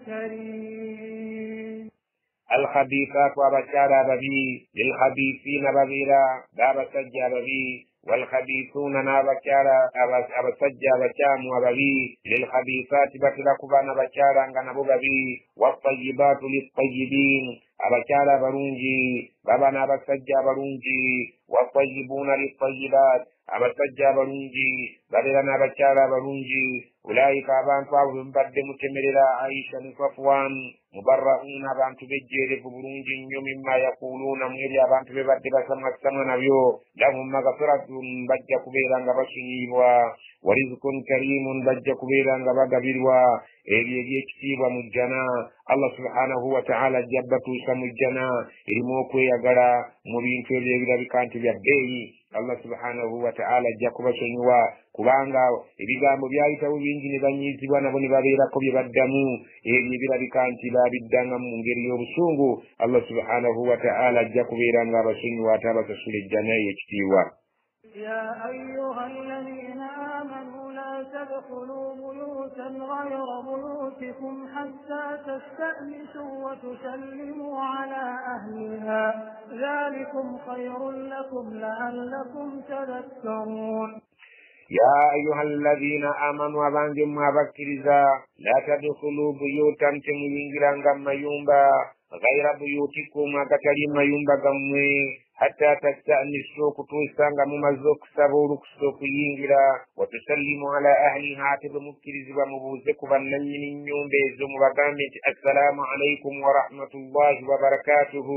كريم الخبيثات وبشارة ببي للخبيثين ببيرا باب سجى ببي والخبيثون نابشارة أبسجى بشام وببي للخبيثات بتلقبان بشارة نبو ببي والطيبات للطيبين أبشارة برونجي بابنا بسجى برونجي والطيبون للطيبات أبسجى برونجي بابنا بشارة برونجي أولئك أبان فاهم بد متمرلا عيشا صفوان مبرؤون أبان تبجير ببرونج مما يقولون ميري أبان تببد بسمك سمنا بيو لهم مغفرة بجا كبيرا بشنيبوا ورزق كريم بجا كبيرا بغبيروا إيجي كتيبا مجنا الله سبحانه وتعالى جبتو سمجنا إلموكو يغرا مبين في اليغرا بكانت بيبدي Allah subhanahu wa ta'ala jakuba shenwa kubanga ebigambo byayitawo bingi ne banyizibwa nabo ne babeerako bye baddamu ebirabika nti babiddanga mu ngeri y'obusungu Allah subhanahu wa ta'ala ajja kubeera nga abasonyiwa ate abasasula ejjana y'ekitiibwa يا أيها الذين آمنوا لا تدخلوا بيوتا غير بيوتكم حتى تستأنسوا وتسلموا على أهلها ذلكم خير لكم لعلكم تذكرون يا أيها الذين آمنوا أبانجم أبكرزا لا تدخلوا بيوتا تموينجرا غم يومبا غير بيوتكم أكتري ما يومبا غموي حتى تستأنسوا كتوستانغ ممزوك سبورك سوكيينجرا وتسلموا على أهلها تبمكرز ومبوزك بننين يوم بيزم وقامت السلام عليكم ورحمة الله وبركاته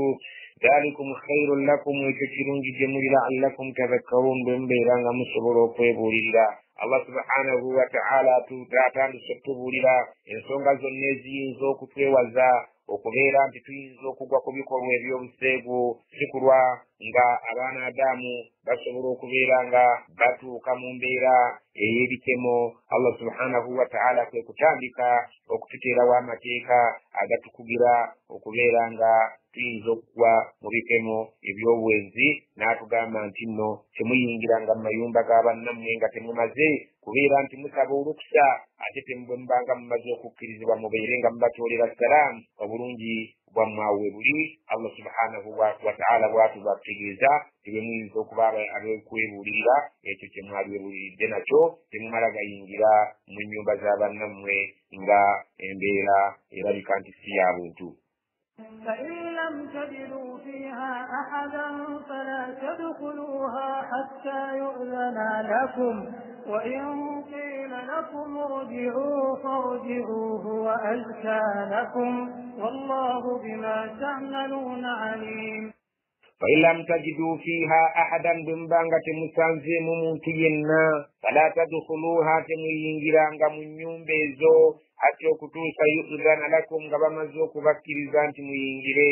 ذلكم خير لكم وتشيرون جميل لعلكم تذكرون بمبيران مصبروا فيبوريلا Allah subhanahu wa ta'ala tutandise okutubuulira ensonga zonna eziyinza okutwewaza okubeera nti tuyinza okugwa ku bikolwa ebyobuseegu sikulwa nga abaana Adamu basobola okubeera nga batuuka mu mbeera ey'ebikemo. Allah subhanahu wa ta'ala kwe kutandika okututeerawo amateeka agatukugira okubeera nga tuyinza okugwa mu bikemo eby'obwenzi n'atugamba nti nno temuyingiranga mu mayumba g'abannammwe nga temumaze kubeera nti musaba olukusa ate temubanga mumaze okukkirizibwa mubeere nga mubatoolera salaamu obulungi bwammwe buli. Allah subhanahu wa ta'ala bw'atuba kutegeeza tibwe muyinza okuba ab'okwebuulirira ekyo kye mwalwebuuliridde nakyo temumala gayingira mu nnyumba z'abannammwe nga embeera erabika nti si ya buntu. فإن لم تجدوا فيها أحدا فلا تدخلوها حتى يؤذن لكم وإن قيل لكم ارجعوا فارجعوا هو أزكى لكم والله بما تعملون عليم. فإن لم تجدوا فيها أحدا بمبانغة مسانزي ممتينا فلا تدخلوها تميينجرانغ من يومبيزو حتى kutuusa yu'zana lakum nga bamaze okubakkiriza nti muyingire.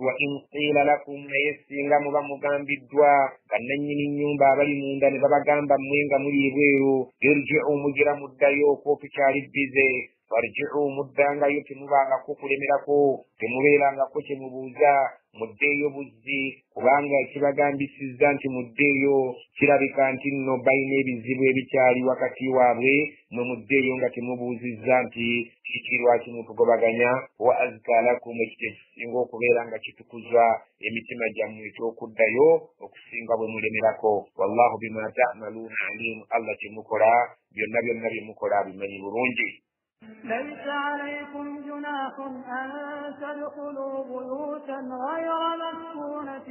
wa in qila lakum naye singa muba mugambiddwa bannannyini nnyumba abali munda ne babagamba mmwe nga muli ebweru irji'u mugira muddayo okukyali bbize farji'u muddangayo temubangako kulemerako temubeerangako kye mubuuza muddeeyo buzzi kubanga ekibagambisizza nti muddeeyo kirabika nti nno balina ebizibu ebikyali wakati waabwe mwe muddeeyo nga temubuuzizza nti kiki lwaki mutugobaganya. wa azka lakum ekyo ekisinga okubeera nga kitukuza emitima gyammwe ekyokuddayo okusinga bwe mulemerako. wallahu bima ta'maluuna alim. Allah kyemukola byonna byonna byemukola bimanyi bulungi. ليس عليكم جناح أن تدخلوا بيوتا غير مسكونة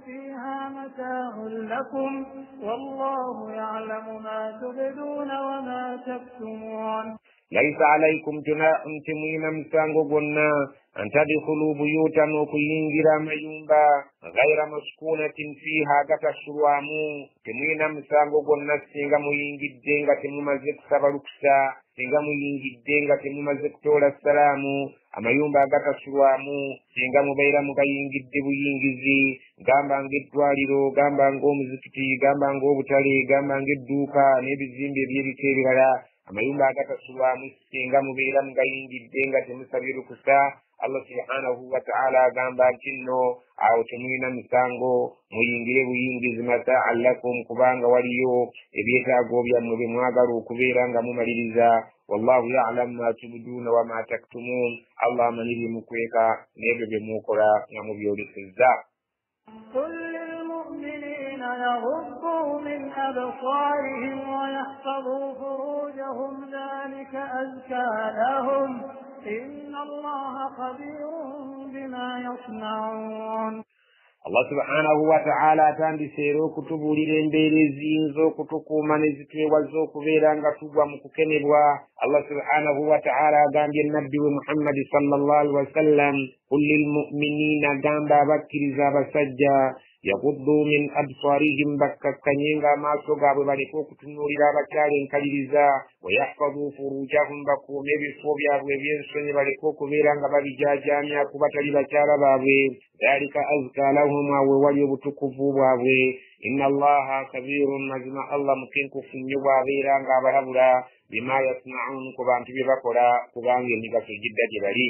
فيها متاع لكم والله يعلم ما تبدون وما تكتمون. ليس عليكم جناح تمين مسانغو قلنا أن تدخلوا بيوتا وكينجرا ميومبا غير مسكونة فيها كتشروامو تمين مسانغو قلنا سينغا مينجدين تمومزك سبالكسا singa muyingidde nga temumaze kutoola salaamu amayumba agatasulwamu singa mubeera mugayingidde buyingizi gamba ng'eddwaliro gamba ng'omuzikiti gamba ng'obutale gamba ng'edduuka n'ebizimbe eby'ebika ebirala amayumba agatasulwamu singa mubeera mugayingidde nga temusabye lukusa. Allah subhanahu wa ta'ala agamba nti nno awo temulina misango muyingire buyingizi mata'an lakum kubanga waliyo ebyetaago byammwe bye mwagala okubeera nga mumaliriza. wallahu ya'lamu ma tubduuna wa ma taktumun. Allah amanyi bye mukweka n'ebyo bye mukola nga mubyolesezza. قل للمؤمنين يغضوا من أبصارهم ويحفظوا فروجهم ذلك أزكى لهم إن الله خبير بما يصنعون. Allah subhanahu wa ta'ala atandiseera okutubuulira embeera eziyinza okutukuuma ne zitwewaza okubeera nga tugwa mu kukenebwa. Allah subhanahu wa ta'ala agambye nabbi we Muhammad sallallahu alaihi wasallam qul lilmu'minina gamba abakkiriza abasajja yaghuddu min absarihim bakkakkanyenga amaaso gaabwe baleke okutunuulira abakyala enkaliriza wa yahfadhu furujahum bakuume ebifo byabwe eby'ensonyi baleke okubeera nga babijaajamya ku batali bakyala baabwe dhalika azka lahum awe wali obutukuvu bwabwe. inna allaha kabirun mazima Allah mukenkufu nnyo bw'abeera nga abalabula bima yasna'un ku bantu bye bakola kubanga emigaso gidda gye bali.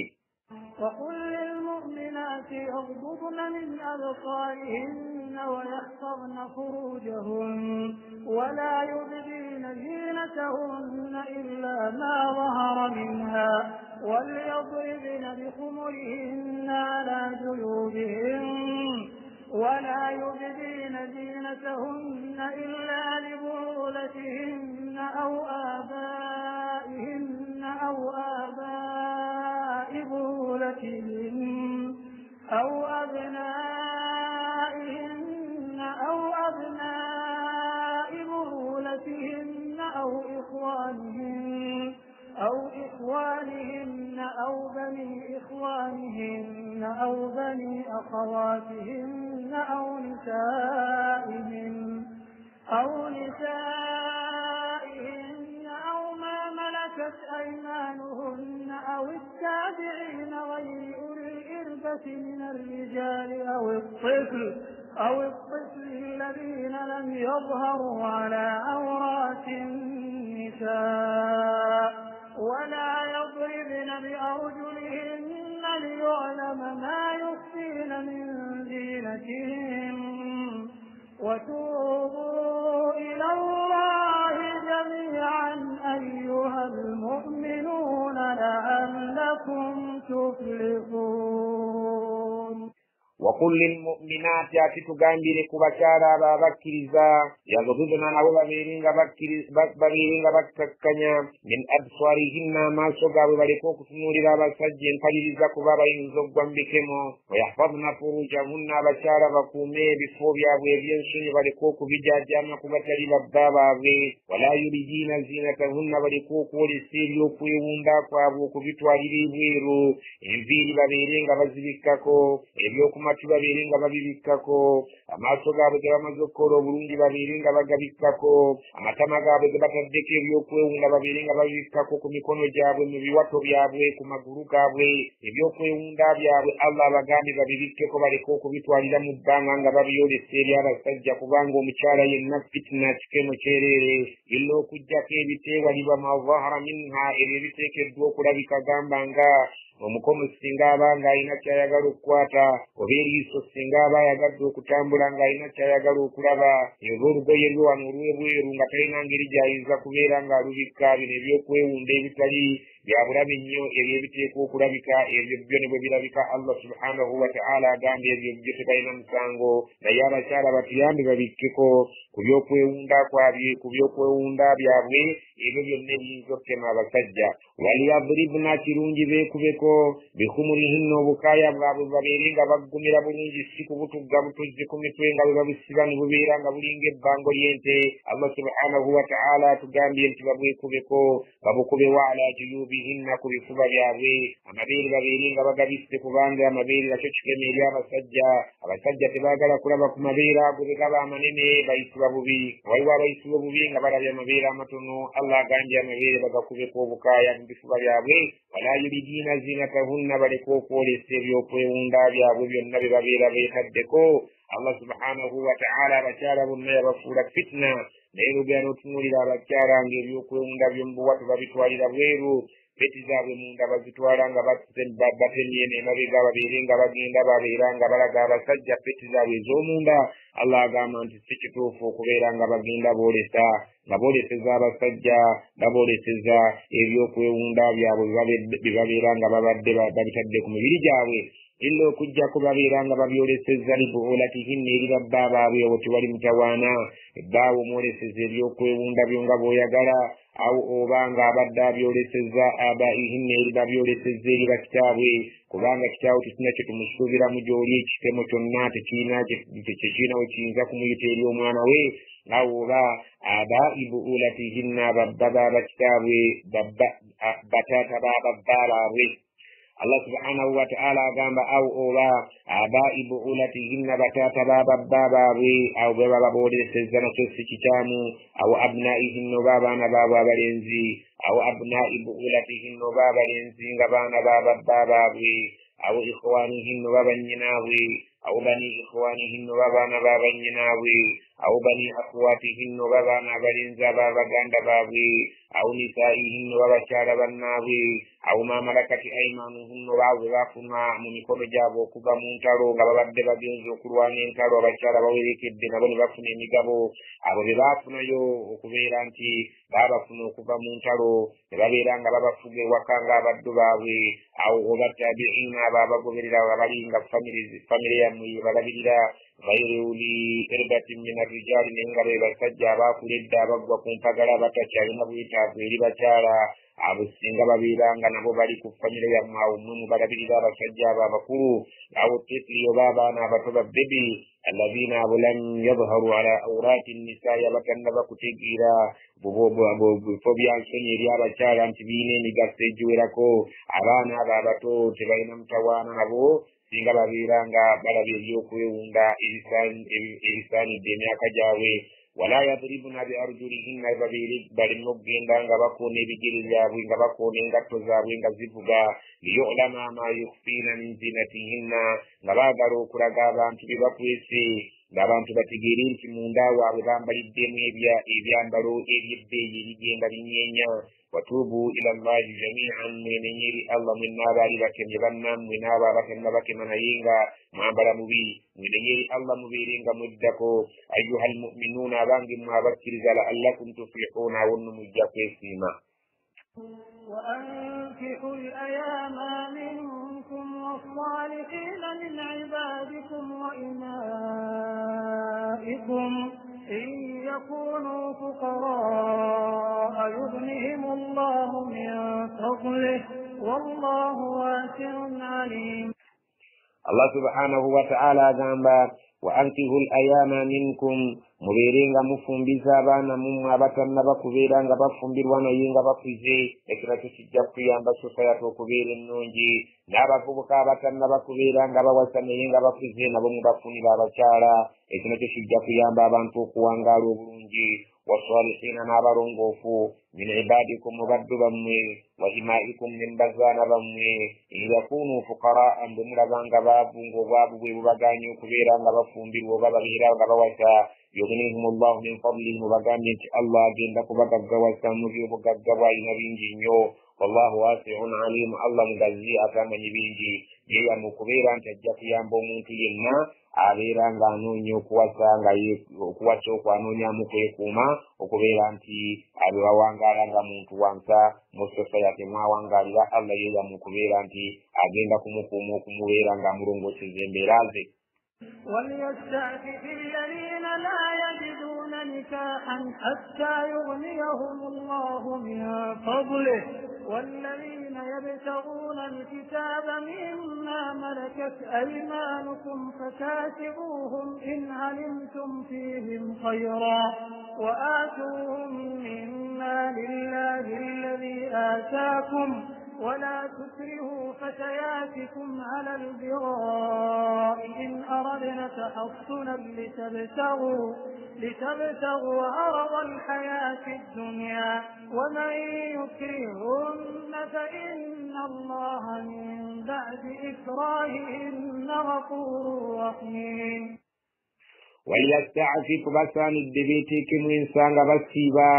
وقل للمؤمنات يغضضن من أبصارهن ويحفظن فروجهن ولا يبدين زينتهن إلا ما ظهر منها وليضربن بخمرهن على جيوبهن ولا يبدين زينتهن إلا لبعولتهن أو آبائهن أو آباء بعولتهن أو أبنائهن أو أبناء بعولتهن أو إخوانهن أو بني إخوانهن أو بني أخواتهن أو نسائهن ملكت أيمانهن أو التابعين غير أولي الإربة من الرجال أو الطفل الذين لم يظهروا على عورات النساء ولا يضربن بأرجلهن ليعلم ما يخفين من زينتهن وتوبوا إلى الله جميعا أيها المؤمنون لعلكم تفلحون. وقل للمؤمنات أتتغامبي لكبشارا بابكرزا يغضضن نبو بابيرين بككنيا من أبصارهن ما سوغا ببالكوك سنوري بابا سجين فليزا كبابا ينزوغوان بكمو ويحفظن فروجهن بشارا بكومي بفوبيا ويبين سني بالكوك بجاجانا كبتري بابا ولا يريدين زينتهن بالكوك ولسيريو كويوندا كوابوك بتوالي بيرو انفيري بابيرين بابزبككو ebyoku matu babiri nga babibikako amaaso gaabwe ge bamaze okukola obulungi babiri nga bagabikako amatama gaabwe ge bataddeko ebyokwewunda babiri nga babibikako ku mikono gyabwe mu biwato byabwe ku magulu gaabwe ebyokwewunda byabwe Allah abagambye babibikkeko baleke okubitwalira mu bbanga nga babiyolesa eri abasajja kubanga omukyala yenna fitina kikeno kyereere illa okuggyako ebiteewalibwa mazahara minha ebyo ebiteekeddwa okulabika gamba nga omukono singa abanga alina kyayagala okukwata oba eriiso singa aba ayagadde okutambula ng'alina kyayagala okulaba oba olugoye lwe wano olw'ebweru nga talina ngeri gy'ayinza kubeera ng'alubikka bino ebyokwewunda ebitali byabulabe nnyo ebyo ebiteekwa okulabika ebyo byo ne bwe birabika Allah subhanahu wa ta'ala agambye ebyo byo tebalina musango naye abakyala batuyambe babikkeko ku byokwewunda byabwe ebyo byonna ebiyinza okutema abasajja waliyadribna kirungi beekubeko bihumurihinna obukaaya bwabwe babeere nga baggumira bulungi si kubutugga butuzzi ku mitwe nga bwe babusiba ne bubeera nga bulinga ebbango ly'ente Allah subhanahu wa ta'ala atugambye nti babwekubeko babukube waala juyubihinna ku bifuba byabwe amabeere babeere nga bagabisse kubanga amabeere nakyo kikeme eri abasajja tebaagala kulaba ku mabeere ago be gaba amanene bayisiba bubi waliwo abayisiba bubi nga balabye amabeere amatono Allah agambye amabeere bagakubeko obukaaya mu bifuba byabwe wala yuridina zinatahunna baleke okwolesa ebyokwewunda byabwe byonna bye babeera beetaddeko Allah subhanahu wa ta'ala abakyala bonna yabafuula fitna naye lugenda otunuulira abakyala ng'ebyokwewunda by'omu buwatu babitwalira bweru peti zaabwe munda bazitwala nga batemye n'emabega babeere nga bagenda babeera nga balaga abasajja peti zaabwe ez'omunda Allah agamba nti si kituufu okubeera nga bagenda boolesa nga booleseza abasajja babooleseza ebyokwewunda byabwe bye babeera nga babadde babitadde ku mibiri gyabwe illa okujjako babeera nga babyoleseza libuulatihinna eri babba baabwe obwo tewali mutawaana ebbaawe omwoleseza ebyokwewunda byo nga bw'oyagala awo oba nga abadde abyoleseza abaihinna eri babyoleseza eri bakitaabwe kubanga kitaawe tekina kye tumusuubiramu gy'oli ekitemo kyonna tekirina we kiyinza kumuyita eri omwana we awo oba abai buulatihinna babba babakitaabwe bataata bababba baabwe Allah subhanahu wa ta'ala agamba awo oba abai buulatihinna bataata bababba baabwe awo bwe baba booleseza nakyo si kikyamu awo abnaihinna oba abaana baabwe abalenzi awo abnai buulatihinna oba abalenzi nga baana bababba baabwe awo ikhwanihinna oba bannyinaabwe awo bani ikhwanihinna oba baana babanyinaabwe awo bani akhwatihinna oba baana abalenzi ababaganda baabwe awo nisaihinna oba bakyala bannaabwe awo mamalakati aimanuhunna oba bwe bafuna mu mikono gyabwe okuva mu ntalo nga babadde bagenza okulwana entalo abakyala bawerekedde nabo ne bafuna emigabo abo be baafunayo okubeera nti baabafuna okuva mu ntalo ne babeera nga babafuga ewaka ng'abaddu baabwe awo oba tabiina abo abagoberera abali nga famire yammwe yebalabirira ghairi irbatin min arrijali naye nga be basajja abaakula edda abaggwa ku mpagala batakyalina bwetaavu eri bakyala abo singa babeera nga nabo bali ku famire yammwe awo mmwe mubalabirira abasajja abo abakulu awo tifli oba abaana abato babbebi alladhina abo lam yadharu ala awrati nnisaa'i abatannaba kutegeera bifo bya nsonyi eri abakyala nti birina emigaso egiwerako abaana abo abato tebalina mutawaana nabo singa babeera nga balaba ebyokwewunda ebisaanidde emyaka gyabwe wala yadribuna bi arjulihinna bali nogenda nga bakoona ebigere byabwe nga bakoona engatto zaabwe nga zivuga liyulama ma yukhfina min zinatihinna nga baagala okulaga abantu bye bakwese ng'abantu bategeere nti munda waabwe bambaliddemu ebyambalo ebyebbeeyi ebigenda binyeenya watuubu ila llahi jamian mwenenyeri allah mwenna abaali bakemye bannammwe n'abo abatannabakema naye nga mwambala mubi mwenenyeri allah mubeere nga mweddako ayuha almuminuuna abange mwe abakkiriza laallakum tuflihuna awonno mujja kwesiima. وأنكحوا الأيام منكم والصالحين من عبادكم وإمائكم إن يكونوا فقراء يغنهم الله من فضله والله واسع عليم. الله سبحانه وتعالى gamba وأنكحوا الأيام منكم mubeerenga mufumbiza abaana mumwe abatanaba kubeera nga bafumbirwa naye nga bakuze ekiro kyo kijja kuyamba sosayati okubeera ennungi n'abavubuka abatanaba kubeera nga bawasa naye nga bakuze nabo mubafunira abakyala ekino kyo kijja kuyamba abantu okuwangaala obulungi wasalihina n'abalongoofu min ibadikum mubaddu bammwe wa imaikum nembazaana bammwe yakunu fuqaraa bwe mulabanga baavu ng'obwavu bwe bubaganye okubeera nga bafumbirwa oba babeera nga bawasa yughnihim allahu min fadlihi mubagambye nti allah agenda kubagaggawasa mu by'obugagga bw'alina bingi nnyo wallahu wasi'un alimu allah mugazi atamanyi bingi yeyamu okubeera nti ajja kuyamba omuntu yenna abeera ng'anoonya okuwasa nga okuwasa okwanonyamu kwekuuma okubeera nti abewawangaala nga muntu wansa mu society mwawangaalira allah yeyamu okubeera nti agenda kumukuuma okumubeera ng'amulongooseza embeera ze. وليستعفف الذين لا يجدون نكاحا حتى يغنيهم الله من فضله والذين يبتغون الكتاب مما ملكت أيمانكم فكاتبوهم إن علمتم فيهم خيرا وآتوهم مما لله الذي آتاكم ولا تكرهوا فتياتكم على البغاء إن أردنا تحصنا لتبتغوا عرض الحياة الدنيا ومن يكرهن فإن الله من بعد إكراههن غفور رحيم. وليستعفف basaanidde beeteekemu ensanga basiiba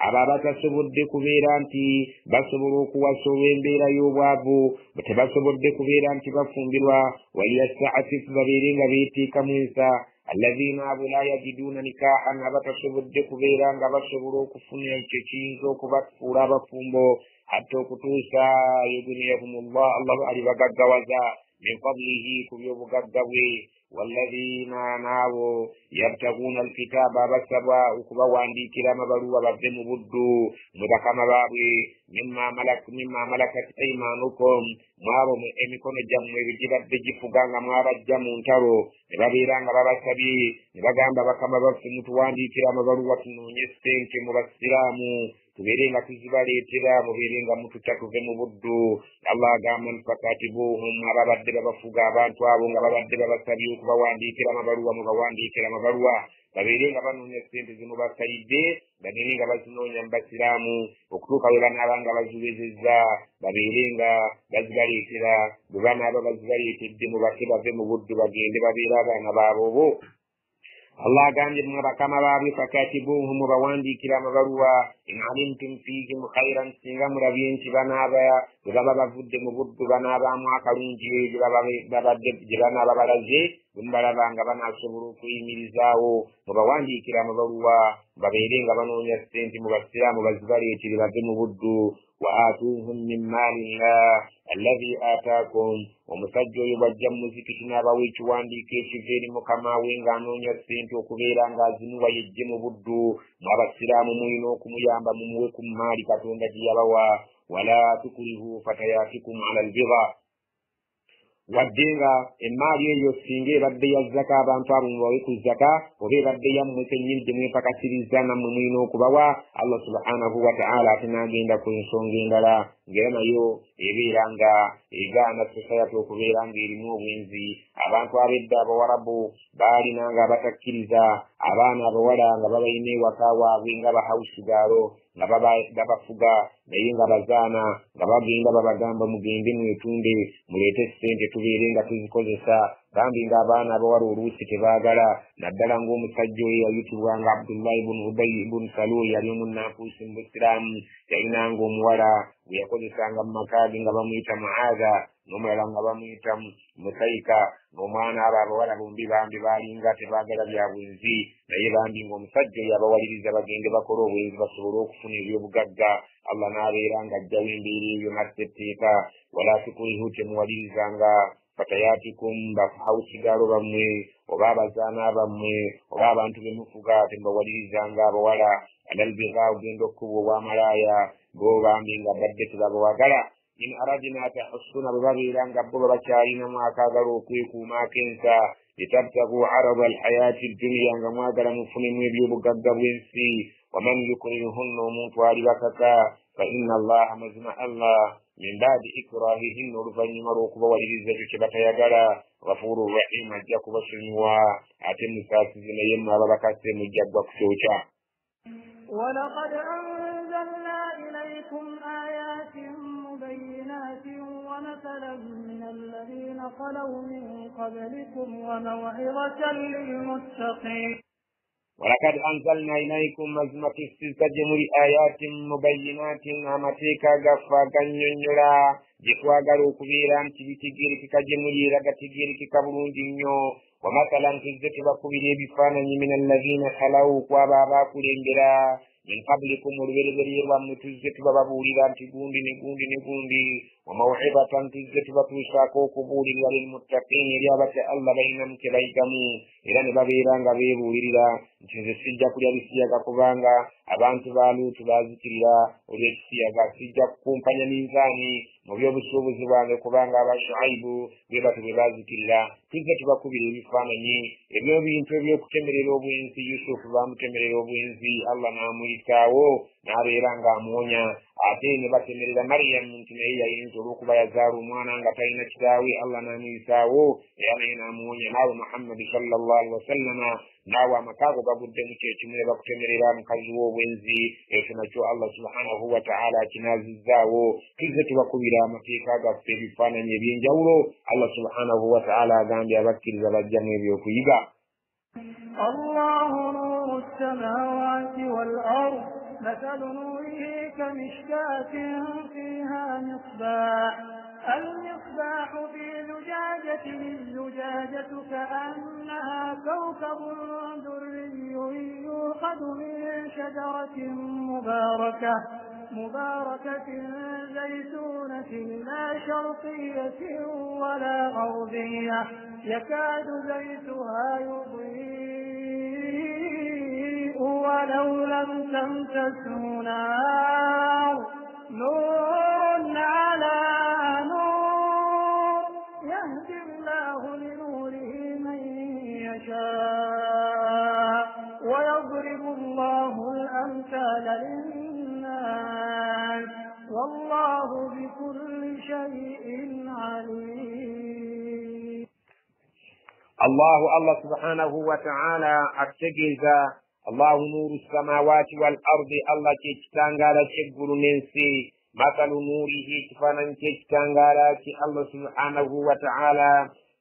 abo abatasobodde kubeera nti basobola okuwasa olw'embeera y'obwavu tebasobodde kubeera nti bafumbirwa waliyasta'fif babeere nga beeteekamu ensa alladhiina abo la yajiduuna nikaahan abatasobodde kubeera nga basobola okufuna ekyo kiyinza okubafuula abafumbo hatta okutuusa yughniyahumullah allah alibagaggawaza min fadlihi ku by'obugagga bwe والذين ناو يبتغون الكتاب بسبا وكبوانديكira amabaluwa bave mu buddu mubakama baabwe mimma malakat aymanukum mwabo emikono gyammwe ebigibadde gifuganga mwabajja mu ntalo ne babeera nga babasabye ne bagamba bakama baffe mutuwandiikira amabaluwa tunoonye ssente mu basiraamu tubeere nga tuzibaleetera mubeere nga mututta tuve mu buddu allah agamba fakatibuhum ababadde babafuga abantu abo nga babadde babasabye okubawandiikira amabaluwa mubawandiikira amabaluwa babeere nga banoonya ssente zimubasayidde babeere nga bazinoonya mu basiraamu okutuuka bwe banaaba nga baziwezezza babeere nga bazibaleetera bwe banaaba bazibaleetedde mubake bave mu buddu bagende babeere abaana baabo Allah agambye mu bakama baabwe fakatibuhum mubawandiikira amabaluwa in alimtum fihim khairan singa mulabye nti banaaba bwe baba bavudde mu buddu banaabaamu akalungi gye banaaba balaze bwe mubalaba nga banaasobola okuyimirizaawo mubawandiikira amabaluwa babeere nga banoonya ssente mu basiraamu bazibaleetere bave mu buddu wa aatuuhum min maalillah alladhi aataakum omusajja oyo bw'ajja mu muzikiti n'abawa ekiwandiiko ekiva eri mukama we ng'anoonya ssente okubeera ng'azimuwa yejje mu buddu mu abasiraamu mulina okumuyamba mumuwe ku maali katonda gye yabawa wala tukrihu fatayatikum ala albigha wadde nga emaali eyo singa ebadde ya zaka abantu abo mubawe ku zaka oba ebadde yammwe kennyini gye mwepakasiriza nammwe mulina okubawa allah subhanahu wa ta'ala ate n'agenda ku ensonga endala ngera nayo ebeera nga egaana society okubeera ng'erimu obwenzi. Abantu ab'edda abawarabu baalina nga batakkiriza abaana abawala nga babalina ewaka waabwe nga bahawusi gaalo nga babafuga naye nga bazaana nga bagenda babagamba mugende mwetunde muleete ssente tubeere nga tuzikozesa. Bambi ng'abaana abawala oluusi tebaagala, naddala ng'omusajja oyo yayitibwanga Abdullahi ibn Ubay ibn Salul yali omunnanfuusi mu Busiraamu. Yalinanga omuwala gwe yakozesanga mu maka ge nga bamuyita Muaadha n'omulala nga bamuyita Musayika. N'omwana abo abawala bombi bambi baalinga tebaagala bya bwenzi, naye bambi ng'omusajja oyo abawaliriza bagende bakole obwenzi basobole okufuna ebyobugagga. Allah n'abeera ng'ajjawo embeera ebyo n'assa etteeka, wala tukurihu temuwalirizanga fatayatikum bahawusigalo bammwe oba abazaana bammwe oba abantu bemufuga tembawalirizanga abawala alalbiga ogenda okkuba obwamalaaya bo bambi nga badde tebabawagala. In aradina tahussuna bwe babeera nga bo babakyalinamu akaagala okwekuuma akensa litabtagu arada alhayati dduniya nga mwagala mufunemu ebyobugagga bw'ensi. Waman yukrihunna omuntu ali bakaka fa inna allaha mazima Allah min baadi ikrahihinna oluvannyuma lw'okubawaliriza ekyo kye batayagala ghafuru rahim ajja kubasonyiwa ate musaasizi naye mmwe ababakase mujja ggwa kukyokya. ولقد أنزلنا إليكم آيات مبينات ومثلا من الذين خلوا من قبلكم وموعظة للمتقين. ولقد أنزلنا إليكم مزمة السلسجم آيات مبينات أمتيكا غفا غنينيرا جتواغرو كبيرا تبتغيرك كجموليرا غتغيرك كبرونجينيو ومثلا تزكي بكبيري بفانا من الذين خلوا وابابا كولينجرا من قبلكم والبربري ومتزكي بابوليرا تغوندي نغوندي وموعظة تزكي بتوشاكو كبولي للمتقين ريابة الله بينهم كبيكمو إلى نبابيرا غبيبوليرا nti sijja kulya bisiyaga kubanga abantu ba Luutu baazikirira olw'ekisiyaga. Sijja kukumpanya minzaani mu by'obusuubuzi bwange kubanga aba Shuaibu bwe batyo bwe baazikirira. Tuzze tubakubira ebifaananyi eby'ebintu eby'okutemerera obwenzi. Yusufu baamutemerera obwenzi, Allah n'amuyitaawo n'abeera ng'amuwonya. Ate ne batemerera Mariyamu nti naye yayinza olw'okuba yazaala omwana nga talina kitaawe, Allah n'amuyitaawo era naye n'amuwonya. Naawe Muhammadi sallallahu alaihi wasallama naawe amakaago gaguddemu kyekimu ne bakutemerera mukazi w'obwenzi, ekyo nakyo Allah subhanahu wa ta'ala akinaazizaawo. Tuzze tubakubira amateeka gaffe ebifaananyi eby'enjawulo. Allah subhanahu wa ta'ala agambye abakkiriza bajjamu ebyokuyiga. Allahu nuru as-samawati wal-ard mathalu nurihi kamishkatin fiha misbah المصباح في زجاجة الزجاجة كأنها كوكب دري يوقد من شجرة مباركة زيتونة لا شرقية ولا غربية يكاد زيتها يضيء ولو لم تمسسه نار نور على نور يهدي الله لنوره من يشاء ويضرب الله الأمثال للناس والله بكل شيء عليم. الله سبحانه وتعالى أكتجز الله نور السماوات والأرض الله كتانغالا شغل ننسي مثل نوره كفانا كتانغالا الله سبحانه وتعالى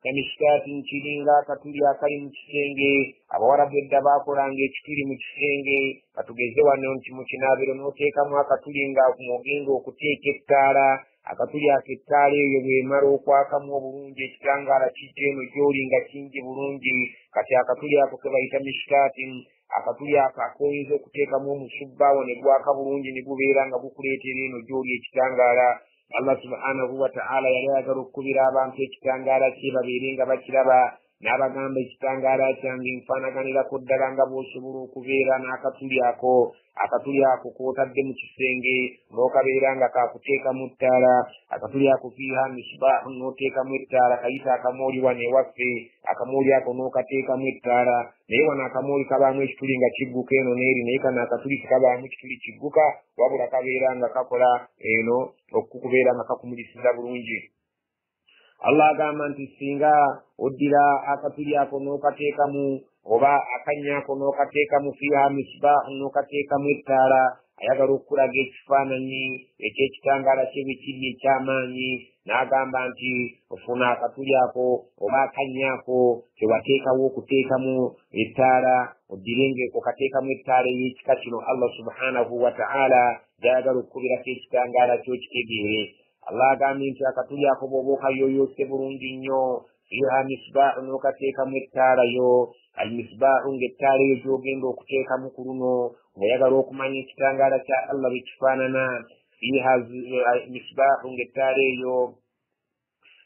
كمشكات كلينغا كتوليا كريم كشينغي أبورا بدبا كورانغي كتولي مكشينغي كتوغيزوا نونتي مكنابيرو نوتيكا موا كتولينغا كموغينغو كتيكي كتارا akatulya kettaala eyo bwemala okwakamu obulungi ekitangaala kiteno gyolinga kingi bulungi. Kati akatulya ako ke bayita mishkatin, akatulya ako akoyinza okuteekamu omusubbaawo ne gwaka bulungi ne gubeera nga gukuleetera eno gyoli ekitangaala. Allah subhanahu wa ta'ala yali ayagala okukubira abantu ekitangaala kye babeere nga bakiraba n'abagamba ekitangaala kyange nfaanaganirako ddala nga bw'osobola okubeera n'akatuli ako k'otadde mu kisenge n'okabeera nga kakuteekamu ttaala. Akatuli ako fiiha misbaahu n'oteekamu ettaala, kayita akamooli wano ewaffe, akamooli ako n'okateekamu ettaala. Naye wano akamooli kabaamu ekituli nga kigguka eno n'eri, naye kano akatuli tekabaamu kituli kigguka, wabula kabeera nga kakola eno okukubeera nga kakumulisiza bulungi. Allah agamba nti singa oddira akatuli ako n'okateekamu oba akanya ako n'okateekamu fiiha misbaahu n'okateekamu ettaala, ayagala okulaga ekifaananyi ekyekitangaala kye bwe kiri eky'amaanyi, n'agamba nti ofuna akatuli ako oba akanya ako kyewateekawo okuteekamu ettaala, oddirenga okateekamu ettaala ey'ekika kino Allah subhanahu wa ta'ala gy'ayagala okukubirako ekitangaala kyo kitegeere. Allah agambye nti akatuli ako bw'oba okayooyoose bulungi nnyo, fiiha misbaahu n'okateekamu ettaala yo, almisbaahu ng'ettaala eyo gy'ogenda okuteekamu ku luno ng'oyagala okumanya ekitangaala kya Allah bwe kifaanana. Fiiha misbaahu ng'ettaala eyo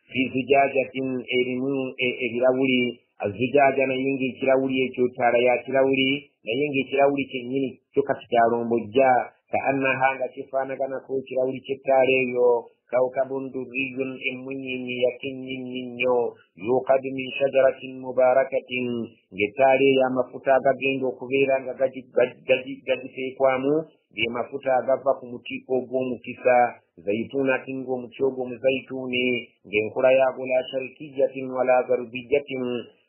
fi zujaajatin erimu ebirawuli, azujaaja naye ng'ekirawuli ekyo ttaala ya kirawuli, naye ng'ekirawuli kyennyini kyo kati kyalombojja, ka annaha nga kifaanaganako ekirawuli ky'ettaala eyo kawkabun durriyun emunyinyi yakinnyinyi nnyo, yuqadu min shajaratin mubarakatin, ng'ettaala eyo amafuta agagenda okubeera nga gagiteekwamu ge mafuta agava ku muti ogw'omukisa, zaitunatin ng'omuti ogw'omuzayituuni, ng'enkula yaagwo la sharikiyatin wala garubiyatin,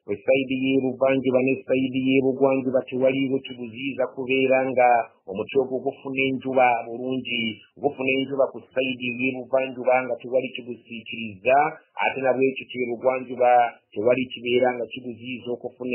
esayidi y'ebuvanjuba n'esayidi y'ebugwanjuba tewaliiwo kibuziiza kubeera nga omuti ogwo gufuna enjuba bulungi, gufuna enjuba ku sayidi y'ebuvanjuba nga tewali kibusiikiriza, ate nabwekyo kyebugwanjuba tewali kibeera nga kibuziiza okufuna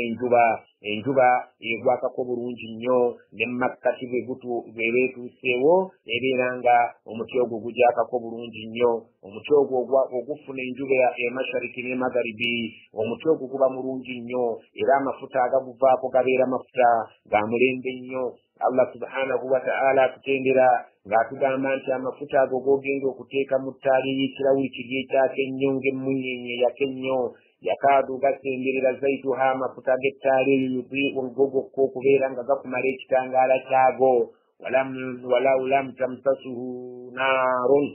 enjuba egwakako bulungi nnyo, ne makkati bw'eba etuuseewo ebeera nga omuti ogwo gugyakako bulungi nnyo. Omuti ogwo ogufuna enjuba emashariki n'emagaribi, omuti ogwo guba mulungi nnyo, era amafuta agaguvaako gabeera mafuta ga mulembe nnyo. Allah subhanahu wa ta'ala akutendera ng'atugamba nti amafuta ago g'ogenda okuteeka mu ttaali y'ekirawuli kiri ekyakennyo ng'emmunyenye yakennyo, yakaadu gasemberera zaituha amafuta g'ettaali eyo yudii'u gogokko okubeera nga gakumala ekitangaala kyago, walau lam tamsasuhu naarun,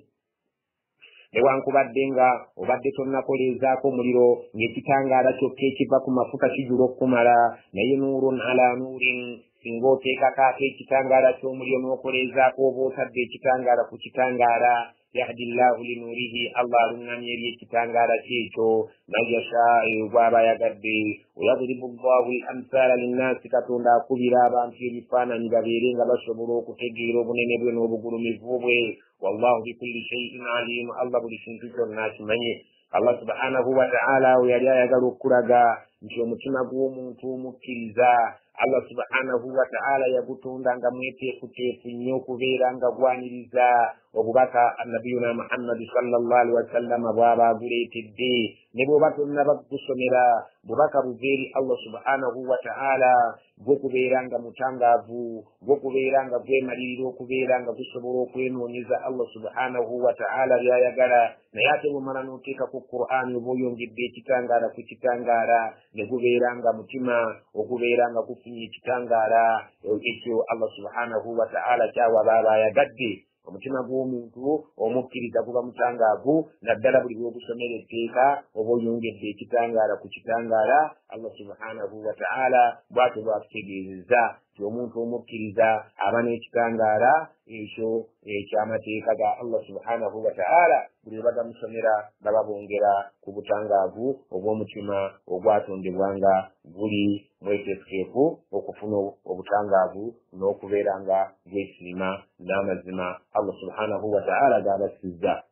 newankubadde nga obadde tonnakoleezaako omuliro ng'ekitangaala kyokka ekiva ku mafuta kijula okukumala, naye nuurun ala nuurin, singa oteekako ate ekitangaala ky'omuliro n'okoleezaako oba otadde ekitangaala ku kitangaala, yahdi llahu linuurihi, Allah aluŋŋamya eri ekitangaala kyekyo man yashaa gw'aba ayagadde. Wayadribu llahu al-amsaala linnaasi, Katonda akubira abantu ebifaananyi babeere nga basobola okutegeera obunene bwe n'obugulumivu bwe. Wallahu bikulli shay'in aliim, Allah buli kintu kyonna akimanye. Allah subhanahu wa ta'ala we yali ayagala okulaga nti omutima gw'omuntu omukkiriza Allah subhanahu wa ta'ala yagutonda nga mweteefuteefu nnyo okubeera nga gwaniriza obubaka annabiyuna Muhammad sallallahu alaihi wasallam bw'aba aguleetedde, ne bw'oba tonnaba gusomera bubaka buveeri Allah subhanahu wa ta'ala gw'okubeera nga mutangaavu, gw'okubeera nga gwemalirira okubeera nga gusobola okwenoonyeza Allah subhanahu wa ta'ala by'ayagala, naye ate bw'omala n'oteekako Qur'ani oba oyongedde ekitangaala ku kitangaala ne gubeera nga mutima ogubeera nga gufunye ekitangaala ekyo Allah subhanahu wa ta'ala kyawa baba ayagadde. Omutima gw'omuntu omukkiriza guba mutangaavu, naddala buli lw'ogusomera etteeka oba oyongedde ekitangaala ku kitangaala. Allah subhanahu wa ta'ala bw'atyo bw'atutegeezezza nti omuntu omukkiriza aba n'ekitangaala ekyo eky'amateeka ga Allah subhanahu wa ta'ala, buli lwe bagamusomera baba bongera ku butangaavu obw'omutima ogwatondebwa nga guli mweteefuteefu okufuna obutangaavu n'okubeera nga gwesiima n'amazima Allah subhanahu wa ta'ala g'abasizza.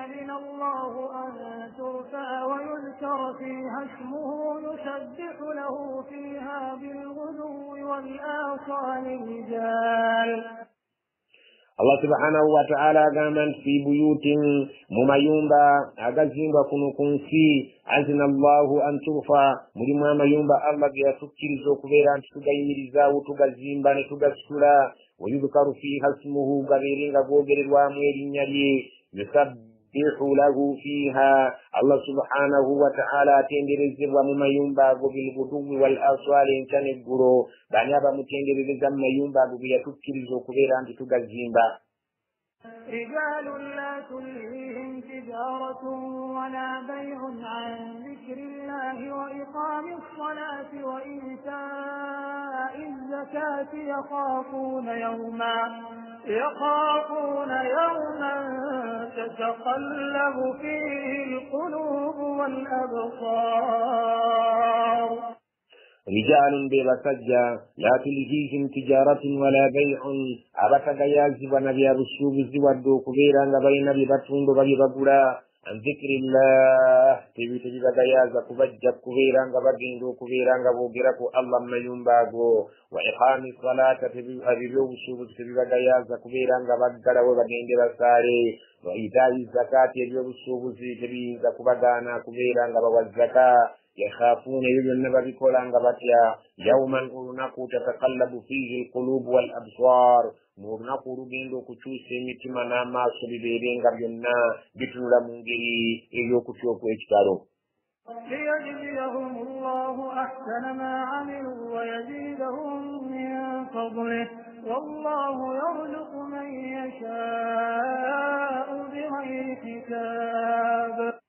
أذن الله أن ترفع ويذكر فيها اسمه يسبح له فيها بالغدو والآصال رجال. Allah subhanahu wa ta'ala agamba nti fi buyutin, mu mayumba agazimbwa kuno ku nsi, azina Allahu an turfa, mulimu amayumba Allah ge yatukkiriza okubeera nti tugayimirizaawo, tugazimba ne tugasitula, wa yudhkaru fiha ismuhu, gabeere nga googererwamu erinnya lye, له فيها الله سبحانه وتعالى تندرزب ومما ينبغ بالغدو والآصال إن كان الجرو بني أبا متندرزب ما ينبغ بيتكرز وكبيرا أنت تجزيمبا رجال لا تلهيهم تجارة ولا بيع عن ذكر الله وإقام الصلاة وإيتاء الزكاة يخافون يوما تتقلب فيه القلوب والأبصار رجال ببسجة لا تلهيهم تجارة ولا بيع أبتغ يازب نبي الرسول زودو كبيرا بين نبي بطن بغي بغلا عن ذكر الله تبي بغيازا كبجب كبيرا بغيندو كبيرا بغيرك الله ما ينبغو وإقام الصلاة تبي أبيو الرسول تبي بغيازا كبيرا بغلا وبغيند بساري وإيتاء الزكاة تبي الرسول تبي زكبغانا كبيرا بغزكاة يخافون يجنب بكولان غباتيا يوما أرنكو تتقلب فيه القلوب والأبصار مرنكو رجندو كتوسي متمنا ما سببيرين غبينا بتنولا منجي إيو كتوكو إجتارو ليجزيهم الله أحسن ما عملوا ويزيدهم من فضله والله يرزق من يشاء بغير حساب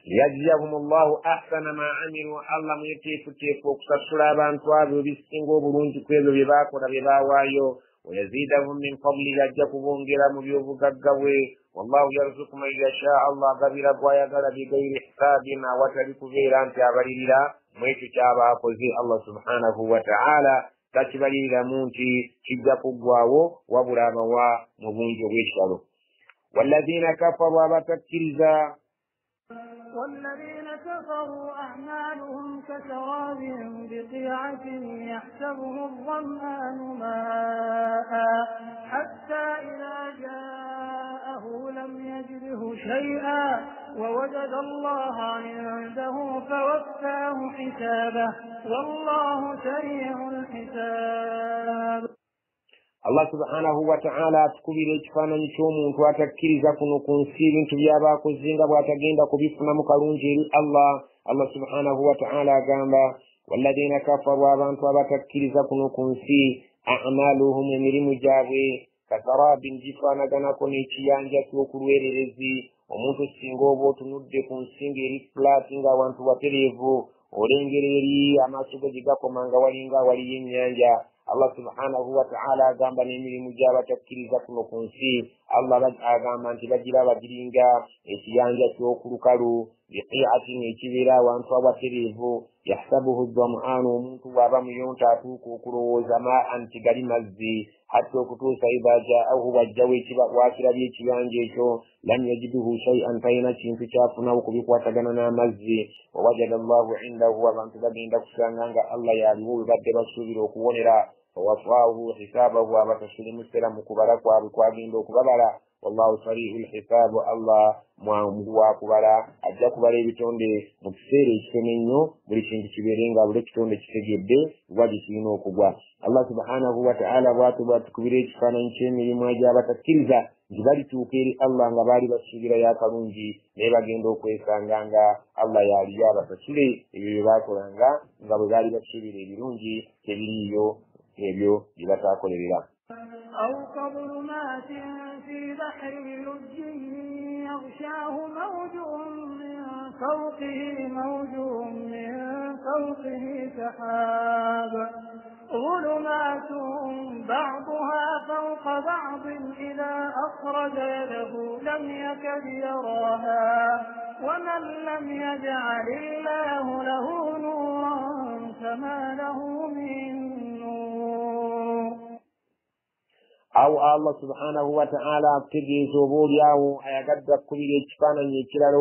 ليجزيهم الله أحسن ما عملوا الله ميتيفو كسرسلا بانتوابو بسكينغو برونجي كويلو بيباكو بيباوايو ويزيدهم من فضل يجاكو بونجرا مبيوبو غغوي والله يرزق من يشاء الله غبير بوايا غلا بغير حساب ما وتركو غيران تابريلا ميتو تابا كوزي الله سبحانه وتعالى تاتبريلا مونتي تجاكو بواو وبراموا مبونجو ويشالو والذين كفروا وبتكرزا والذين كفروا أعمالهم كسراب بقيعة يحسبه الظمآن ماء حتى إذا جاءه لم يجده شيئا ووجد الله عنده فوفاه حسابه والله سريع الحساب Allah subhanahu wa ta'ala tukubire ekifaananyi ky'omuntu atakkiriza kuno ku nsi ebintu byaba kuzinga bw'atagenda kubifunamu kalungi eri Allah subhanahu wa ta'ala agamba walladhiina kafaru abantu abatakkiriza kuno ku nsi a'maluhum emirimu gyabwe kasarabin gifaanaganako n'ekiyanja ky'okulwererezi omuntu singa oba otunudde ku nsinga eri fulaati ng'awantu watereevu olengera eri amaaso ge gigakoma nga walinga waliyo ennyanja Allah subhanahu wa ta'ala agamba n'emirimu gy'abatakkiriza kuno ku nsi Allah agamba nti bagira bagiringa ekiyanja ky'okulukalu biqi'atin ekibeera awantu awatereevu yahsabuhu dham'anu omuntu bw'aba muyonta atuuka okulowooza ma'an tigali mazzi hatta okutuusa idha ja'ahu wajjawo wakirabye ekiyanja ekyo lam yajiduhu shay'an talina kintu kyafunawo kubikwatagana n'amazzi wawajada Allahu indahu abantu bagenda kusanga nga Allah yaliwo we badde basuubira okuwonera wawafaahu hisaabahu abatasirimusera mu kubala kwabwe kwagenda okubabala wallahu sari'ul hisaabu Allah mwangu wa kubala ajja kubala ebitonde mu kiseera ekitono ennyo buli kintu kibeere nga buli kitonde kitegedde wali kirina okugwa Allah subhanahu wa ta'ala bwatukubira ekifaananyi ky'emirimu egy'abatakkiriza nti balituuka eri Allah nga baali basuubira yakalungi naye bagenda okwesanga nga Allah yali yabasasule ebyo bye baakolanga nga bwe baali basuubira ebirungi tebiriiyo ebyo bye bataakolerera أو كظلمات في بحر لج يغشاه موج من فوقه سحاب ظلمات بعضها فوق بعض إذا أخرج يده لم يكد يراها ومن لم يجعل الله له نورا فما له من awo Allah subhanahu wa ta'ala akutegeeza oboolyawo ayagadde akkubira ekifaananyi ekirala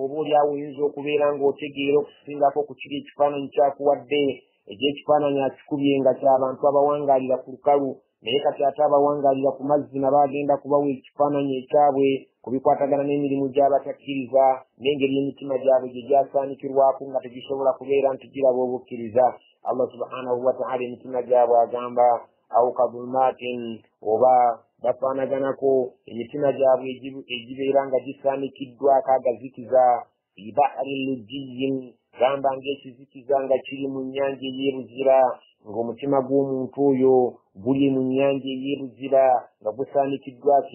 oboolyawo oyinza okubeera ng'otegeera okusingako ku kiri ekifaananyi kyakuwadde ekyekifaananyi akikubye nga ky'abantu abawangaalira ku lukalu naye kati ate abawangaalira ku mazzi nabagenda kubawa ekifaananyi ekyabwe ku bikwatagana n'emirimu gy'abatakkiriza n'engeri emitima gyabwe gye gyasaanikirwako nga tegisobola kubeera nti giraba obukkiriza Allah subhanahu wa ta'ala emitima gyabwe agamba aw kadhulumatin oba bafaanaganako emitima gyabwe egibeera nga gisaanikiddwako agazikiza bibahrin lujjiyin gamba ng'ekizikiza nga kiri mu nnyanja ey'ebuzira ng'omutima gw'omuntu oyo guli mu nnyanja ey'ebuzira nga gusaanikiddwako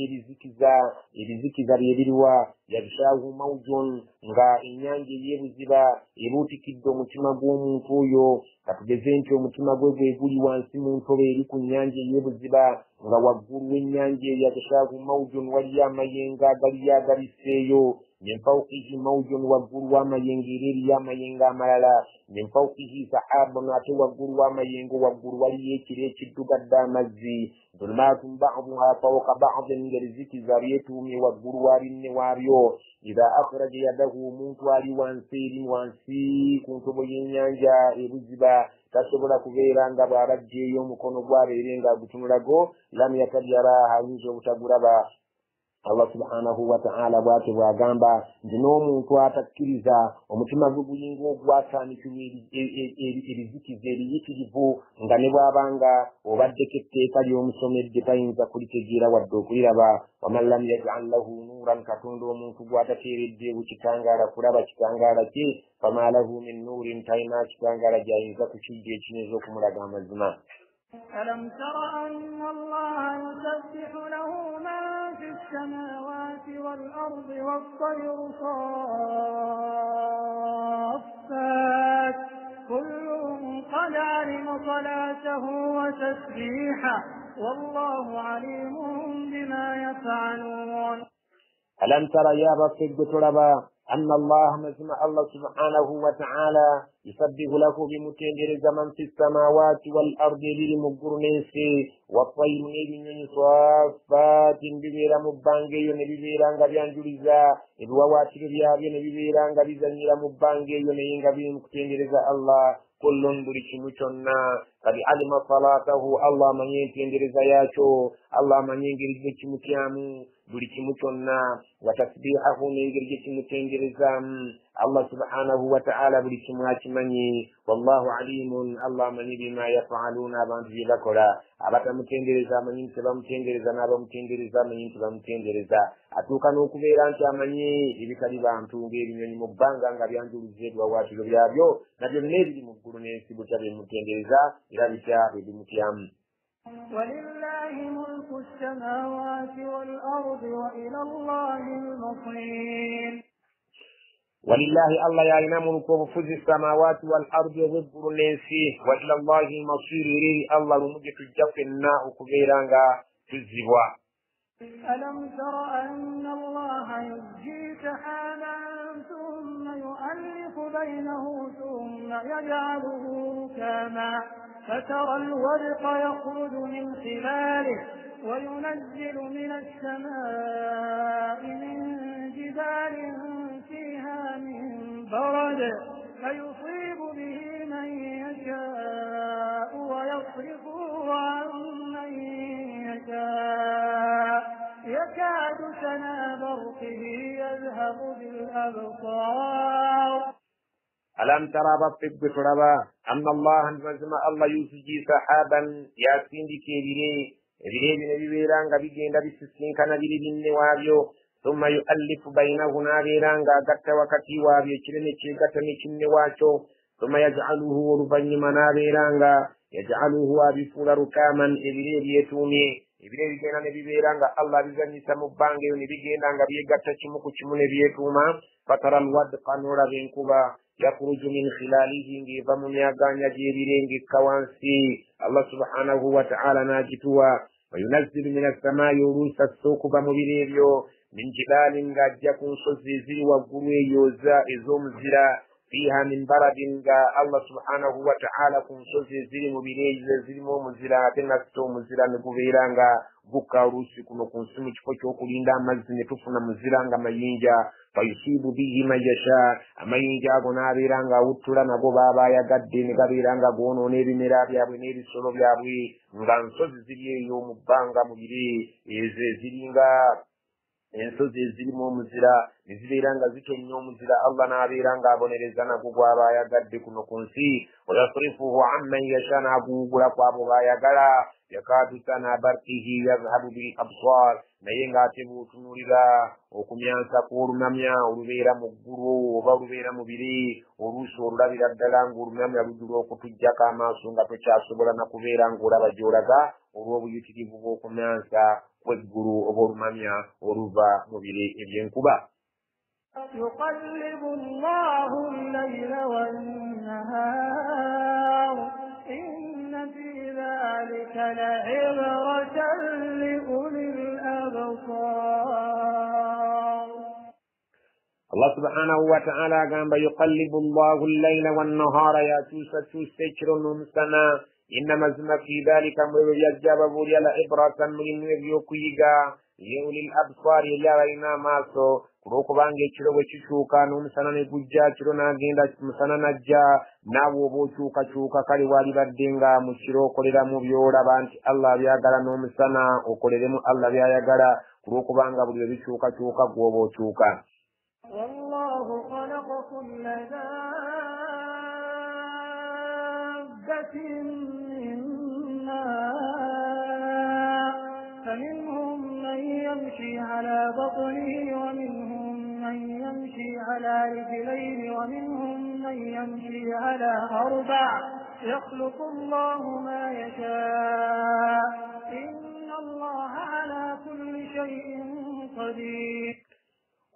ebizikiza bye biriwa yabishaahu mawjun nga ennyanja ey'ebuzira ebuutikidde omutima gw'omuntu oyo katugeze nti omutima gwe gwe guli wansi mu ntobe eri ku nnyanja ey'ebuzira nga waggulu w'ennyanja eyo yabishaahu mawjun waliyo amayengo agaliyo agabiseeyo min fawqihi mawjun waggulu w'amayengo era eriyo amayengo amalala min fawqihi sahabun ate waggulu w'amayengo waggulu waliyo ekire ekiddugadde amazzi dhulumatun ba'duha fawqa ba'din ng'ebizikiza byetuumye waggulu wa binne waabyo idha akhraja yadahu omuntu ali wansi ku ntobo y'ennyanja ebuziba tasobola kubeera nga bw'abajjeeyo omukono gwabeere nga agutunulago lam yatabyaraha ayinza obutagulaba. Allah subhanahu wa ta'ala bwate bwagamba nti n'omuntu atakkiriza omutima gwe gulinga ogwasaanikibwa ebizikiza ebiyitirivu nga ne bw'abanga obaddeko etteeka ly'omusomedde tayinza kulitegeera wadde okuliraba. waman lam yaj'al lahu nuuran katonda omuntu gw'atateeredde bukitangaala kulaba kitangaala kye fama lahu min nuurin talina kitangaala gy'ayinza kukijja ekinyeza okumulaga amazima. ألم تر أن الله يسبح له من في السماوات والأرض والطير صافات كل قد علم صلاته وتسبيحه والله عليم بما يفعلون. ألم تر يا رب تربا أن الله نسمع الله سبحانه وتعالى يسبح له بمتندر زمن في السماوات والأرض للمقرنين والطير من صافات ببيرا مبانجي ونبيرا غبيانجلزا الوواتر بيابي نبيرا غبيزنيرا مبانجي ونبيرا متندر الله كل بريشمتنا قد علم صلاته الله من يتندر زياته الله من ينجل متيامو buli kimu kyonna wa tasbihahu n'ebigere gye kimutengerezamu Allah subhanahu wa ta'ala buli kimu akimanyi. wallahu alimun Allah amanyi bima yaf'aluna abantu bye bakola. abatamutendereza amanyi nti tebamutendereza n'abamutendereza amanyi nti bamutendereza. atuuka n'okubeera nti amanyi ebitali bantu ng'ebinyonyi mu bbanga nga byanjuluza ebiwawaatiro byabyo na byonna ebiri mu ggulu n'ensi butya bimutendereza era bitya bimutyamu. ولله ملك السماوات والأرض وإلى الله المصير. ولله الله يعلم ملك وفوز السماوات والأرض وذكر النسي وإلى الله المصير إليه الله رمجة الجفنا وكبيرانغا في الزبوة. ألم تر أن الله يزجي سحابا ثم يؤلف بينه ثم يجعله ركاما فترى الودق يخرج من خلاله وينزل من السماء من جبال فيها من برد فيصيب به من يشاء ويصرفه عن من يشاء يكاد سنا برقه يذهب بالأبصار. ألم ترى بطب تربا أن الله نزم الله يسجي سحابا ياسين دي كبيري بنبي بيرانغا بيجيندا بسسين كان بيرين وابيو ثم يؤلف بينهما بيرانغا غتا وكتي وابيو كيرني كيغتا نيكين واتو ثم يجعله ربني منا بيرانغا يجعله أبيفور ركاما إبري بيتوني إبري بيجينا نبي بيرانغا الله بيزني سمبانغي ونبي بيجينا بيغتا كيمكو كيمو نبيتوما فترى الودق نورا بينكوبا يخرج من خلاله نجيبا من يغانيا جيبيرين كوانسي الله سبحانه وتعالى ناجتوا وينزل من السماء يروس السوق بمبيريو من جبال غاجكم صزيزي وغروي يوزا ازومزلا فيها من برد الله سبحانه وتعالى كم صزيزي مبيريو مزلا تنكتو مزلا نكوبيرانغا buka rusi kuno kunsimu kifo ky'okulinda amazzi ne tufuna muziranga mayinja fayusibu bihi mayasha amayinja ago n'abeera nga awuttula nago baaba ayagadde ne gabeera nga goonoona ebimera byabwe n'ebisolo byabwe nga nsozi ziri eyo mu bbanga mu bire ezo eziringa ensozi ezirimu omuzira ne zibeera nga zitonnya omuzira Allah n'abeera ng'abonereza nago gw'aba ayagadde kuno ku nsi wayasrifuhu amman yasha n'aguwugula ku abo baayagala yakadu sana barkihi yadhhabu bil absar naye ng'ate bw'otunuulira okumyansa kw'olunamya olubeera mu ggulu oba olubeera mu biri oluusi olulabira ddala ng'olunamya lujula okutujjako amaaso nga tokyasobola na kubeera ng'olaba gy'olaga olw'obuyitirivu bw'okumyansa kw'eggulu oba olunamya oluva mu biri eby'enkuba. يقلب الله الليل والنهار إن في ذلك لعبرة لأولي الأبصار. الله سبحانه وتعالى قام يقلب الله الليل والنهار يا توسى تشر نمسنا إنما زم في ذلك يجاب بولي العبرة من يبيوكيغا لأولي الأبصار يجارينا ماسو kuko bange kiro bwe kishuka n'omusana ne gujja kiro n'agenda musana najja naawe oba okyukakyuka kale wali badde nga mu kiro okoleramu by'olaba nti Allah byagala n'omusana okoleremu Allah byayagala kulwokubanga buli bwe bikyukakyuka gw'oba okyuka. Wallahu khalaqa kulla dabbatin min maa faminhum man yamshi ala batnihi wa minhum من يمشي على رجلين ومنهم من يمشي على أربع يخلق الله ما يشاء إن الله على كل شيء قدير.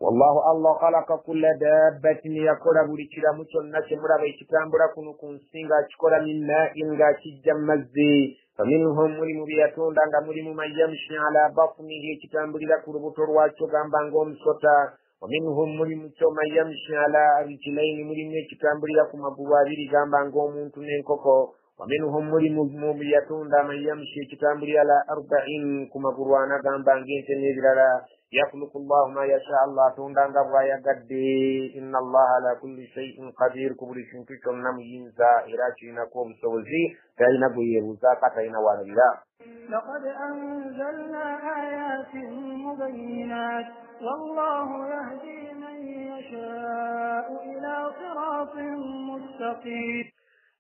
والله الله خلق كل دابة يكون بلكلا متنا كمرا بيتكامبرا كنكم سينغا تشكرا من ماء غا تجمزي فمنهم مريم بياتون دانغا مريم من يمشي على بطنه كتامبرا كربطر واتشو غامبانغوم سوتا ومنهم مريم من يمشي على رجلين مريم كتامبرا كما بوابيري غامبانغوم ننكوكو ومنهم مريم بياتون دا من يمشي كتامبرا على 40 كما بروانا غامبانغين تنيدرا يخلق الله ما يشاء الله تندanga bwaya gadde إن الله على كل شيء قدير kubuli kintu kyonna muyinza era kirinako obusobozi talina bweyebuuza katalina walabira. لقد أنزلنا آيات مبينات والله يهدي من يشاء إلى صراط مستقيم.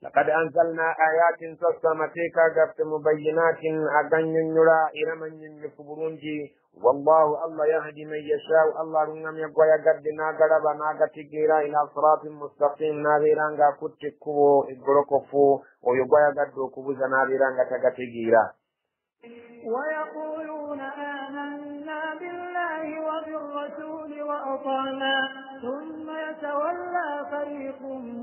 لقد أنزلنا آيات تصمتك قبت مبينات أغنينيرا إلى من ينفبرونجي والله الله يهدي من يشاء الله رنم يقوى يقرد ناغرب ناغتقيرا إلى صراط مستقيم ناغيرانغا كتكو إقرقفو ويقوى يقرد كبوز ناغيرانغا تغتقيرا. ويقولون آمنا بالله وبالرسول وأطعنا ثم يتولى فريق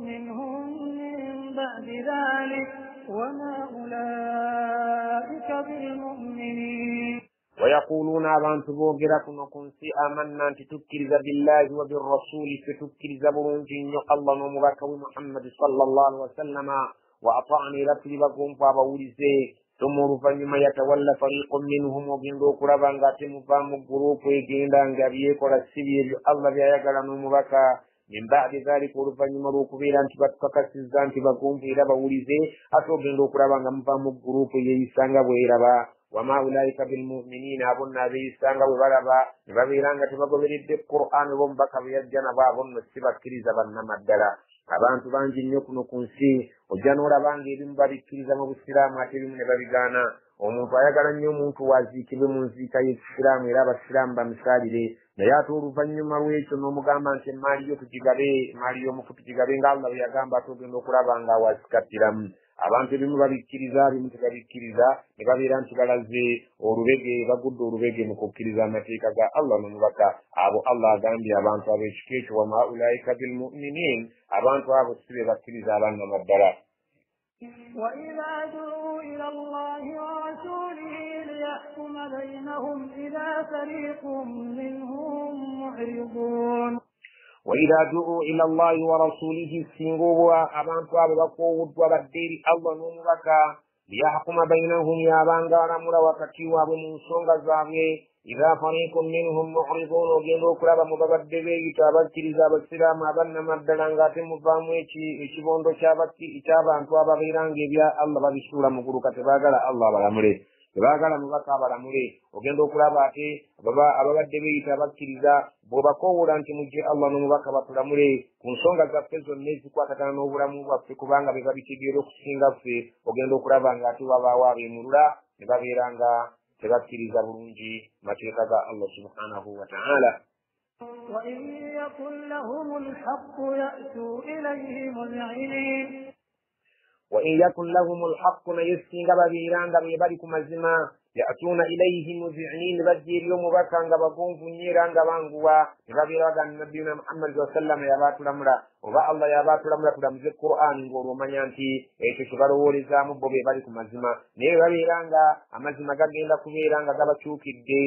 منهم من بعد ذلك وما أولئك بالمؤمنين. ويقولون abantu boogera kuno ku nsi amanna nti tukkiriza billahi wa birrasuli ffe tukkiriza bulungi nnyo Allah n'omubaka we Muhammadi sallallahu alaihi wasallama wa ata'na era tuli bagomvu abawulize ثم oluvannyuma yatawalla fariqun minhum ogenda okulaba ng'ate muvaamu gurupu egenda nga byekola si byebyo Allah byayagala n'omubaka min ba'di dhalika oluvannyuma lw'okubeera nti batukakasizza nti bagomvu era bawulize ate ogenda okulaba nga muvaamu gurupu eyeyisanga bweraba. wama ulaika bilmuminina abonna abeeyisanga bwe balaba ne babeera nga tebagoberedde Qur'an ob'omubaka bwe yajja nabo abo nno si bakkiriza bannamaddala. abantu bangi nnyo kuno ku nsi ojja n'olaba ng'ebimu babikkiriza mu busiraamu ate ebimu ne babigaana. omuntu ayagala nnyo omuntu waziikibwe mu nziika y'ekisiraamu era abasiraamu bamusaalire naye ate oluvannyuma lw'ekyo n'omugamba nti emaali yo tugigabe emaali y'omufu tugigabe nga Allah bwe yagamba ate ogenda okulaba nga wazikattiramu. abantu ebimu babikkiriza ebimu tebabikkiriza ne babeera nti balaze olubege bagudde olubege mu kukkiriza amateeka ga Allah n'omubaka abo Allah agambye abantu ab'ekika ekyo wama ulaika bilmuminin abantu abo si be bakkiriza abannamaddala. وإذا دعوا إلى الله ورسوله ليحكم بينهم إذا فريق منهم معرضون. وإذا دعوا إلى الله ورسوله سنغوا abantu abo bakoowuddwa badde eri Allah n'omubaka liyahkuma bainahum yabangalamula wakati waabwe mu nsonga zaabwe idha fariqun minhum mu'ridun ogenda okulaba mu babadde beeyita abakkiriza abasiraamu abannamaddala ng'ate muvaamu ekibondo ky'abantu ababeera ng'ebya Allah babisuula mu guluka tebaagala Allah balamule. tebaagala mubaka abalamule ogenda okulaba ate ababadde beyita bakkiriza bw'obakowoola nti mujje Allah n'omubaka batulamule ku nsonga zaffe zonna ezikwatagana n'obulamu bwaffe kubanga be babitegeera okusinga ffe ogenda okulaba nga ate wabaawo abemulula ne babeera nga tebakkiriza bulungi mateeka ga Allah subhanahu wa ta'ala. وإن يكن لهم الحق يأتوا إليه مذعنين وإن يكن لهم الحق نيسين ببيران ببالك مزما يأتون إليه مذعنين بجير يوم بكان بقوم فنيران بانغوا ببيران نبينا محمد صلى الله عليه وسلم يا بات الأمر وبا الله يا بات الأمر تدمز القرآن نقول من ينتي تشغلوا ولزام ببالك مزما ني ببيران أمزما قدين لكبيران قبتشوك الدي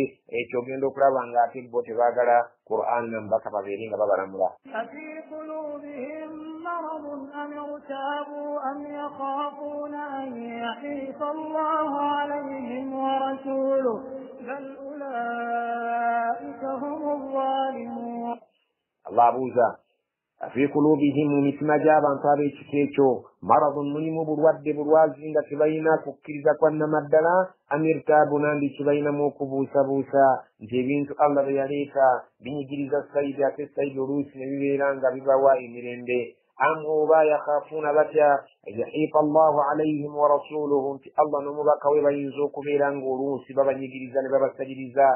تشوبين لكرابان تبو تباغلا قرآن نبكى ببيرين ببا الأمر أفي قلوبهم مرض أم ارتابوا أم يخافون أن يحيف الله عليهم ورسوله بل أولئك هم الظالمون. الله بوزا في قلوبهم مثل جابا طابي تكيتو مرض منهم بالواد عند تبينا فكرزا كنا مدلا أم ارتابنا لتبينا موكبوسا بوسا جيبين الله بياليكا بني جريزا السيدة السيد روس نبيران ببواء مرندي أم أوبا يخافون بتا يحيط الله عليهم ورسوله الله نمبك ويبينزوك بيران غروس بابا نجريزا بابا سجريزا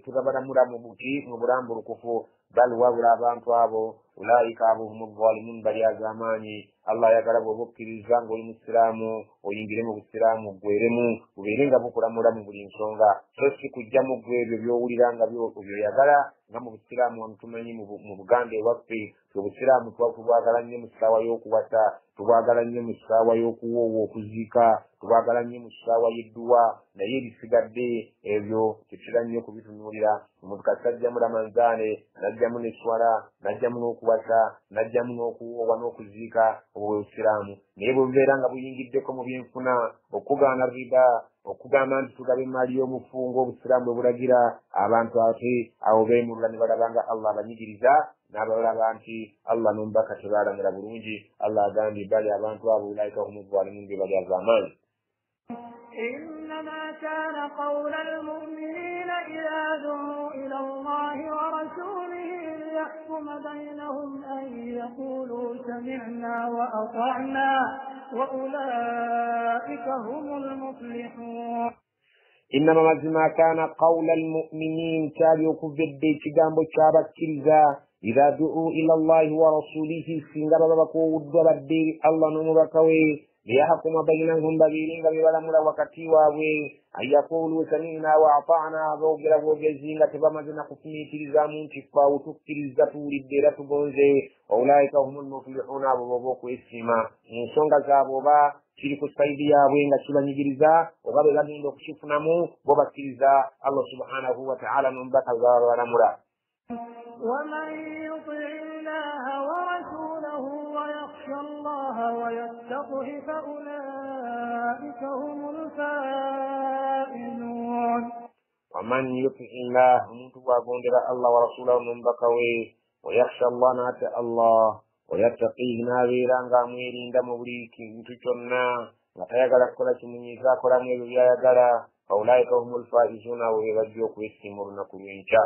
تبابا نمرا مبوتي مبران بركفو بل وابلا بانتوابو أولئك أبوهم الظالمون بريا زماني الله يقرب وبكريزان والمسلامو وينجرمو بالسلامو وغيرمو وغيرنغا بكرا مرامو بالإنسونغا سوسي كجامو غيرو بيوليرانغا بيوغالا ngamu busiramu wamutumanyi mu Buganda ewaffe obusiramu twakubwagala nnyo mu ssaawa y'okuwasa tubwagala nnyo mu ssaawa y'okuwoowa okuziika tubwagala nnyo mu ssaawa y'edduwa naye ebisigadde ebyo tekira nnyo kubitunuulira omukasajjamu ramanzaane najjamu n'eswala najjamu n'okuwasa najjamu n'okuwoowa n'okuziika obusiraamu naye bwe bubeera nga buyingiddeko mu byenfuna okugaana rida okugamba nti tugabe emaali y'omufungo obusiraamu bwe bulagira abantu ate awo beemulula ne balaba nga Allah abanyigiriza n'abalaba nti Allah n'omubaka tebaalamula bulungi Allah agambye bali abantu abo ulaika humu zalimun be bali az'amaanyi. إنما كان قول المؤمنين إذا دعوا إلى الله ورسوله ليحكم بينهم أن يقولوا سمعنا وأطعنا وأولئك هم المفلحون. إنما مزما كان قول المؤمنين تابعوا كبدي تجامب شابك كلزا إذا دعوا إلى الله ورسوله سنجاب بكو ودبدي الله نمبكوي ليحكم بينهم بغيرين ببلمنا وكتي واوي أن يقولوا سمعنا وأطعنا وغير وغيزين تبمزنا قسمي تلزامون تفاو تكتلزا تولد بونزي أولئك هم المفلحون وبوكو اسما إن سنغا زابوبا kiriku saidi yaabwe nga kibanyigiriza oba be bagenda okukifunamu bo bakkiriza Allah subhanahu wa ta'ala n'omubaka zababalamula. ومن يطع الله ورسوله ويخشى الله ويتقه فأولئك هم الفائزون. ومن يطع الله omuntu bw'agondera Allah wa rasulahu n'omubaka we ويخشى الله n'ate Allah ويتقيه نابيرا غاميرين دم بلي kintu kyonna nga tayagala kukola kimunyiza akolamu ebyo byayagala فأولئك هم الفائزون وبajja okwesimba olunaku lw'enkya.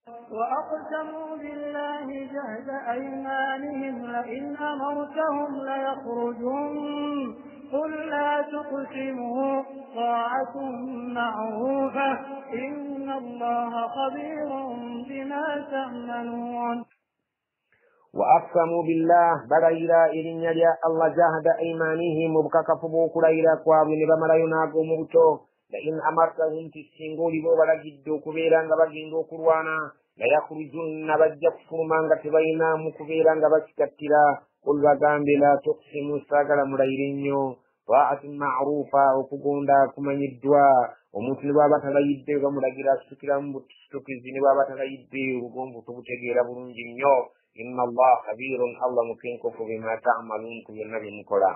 وأقسموا بالله جهد أيمانهم لئن أمرتهم ليخرجون قل لا تقسموا طاعة معروفة إن الله خبير بما تعملون. وأقسموا بالله بريرا إلين يليا الله جاهد أيمانهم وبككفبوا كريرا كواب نبما لا يناقوا مبتو لئن أمرتهم تسينغوا لبو بلجدوا كبيرا غبجندوا كروانا ليخرجون بجك فرمان غتبينا مكبيرا غبجكتلا قل وقام لا تقسموا ساقل مريرينيو طاعة معروفة وكبوندا كمان يدوا ومثل بابا تغيدي ومرجلا سكرا مبتستكزين بابا تغيدي وقوم بطبتغير برنجينيو إن الله خبير الله مكينكم بما تعملون كل النبي مكرا.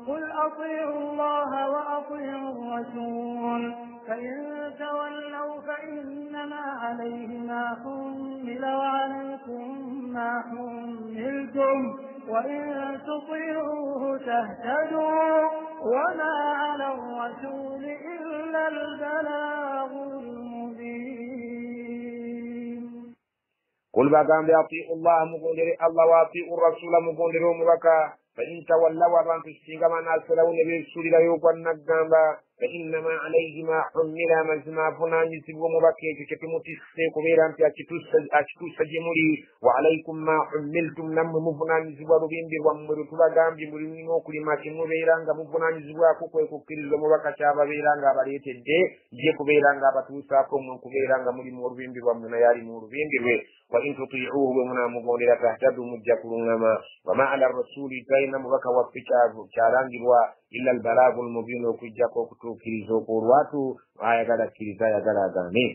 قل أطيعوا الله وأطيعوا الرسول فإن تولوا فإنما عليه ما حمل وعليكم ما حملتم وإن تطيعوه تهتدوا وما على الرسول إلا البلاغ المبين قل بقام بأطيعوا الله مقندر الله وأطيعوا الرسول مقندر مبكى فإن تولوا وأن تشتغل من أسلوا نبي السور لا يقول نقام فإنما عليه ما حمل مزما فنان يسبو مبكي كتموتي سيكو بيران في أشتوس جمولي وعليكم ما حملتم نم مفنان يسبو ربين بي ومرو تبقام بمرمينو كل ما كمو بيران مفنان يسبو أكوكو يكو كريزو مبكا شابا بيران غابريت دي جيكو بيران غابتوسا كومنكو بيران غمولي مربين بي ومنا ياري مربين بي وإن تطيعوه ومنا مقولي تهتدوا مجاكرون وما على الرسول كاين مبكا وفكا شاران جبوا إلا البلاغ المبين وكجاكو كتو كريزو قرواتو آية غدا كريزا يغدا غامي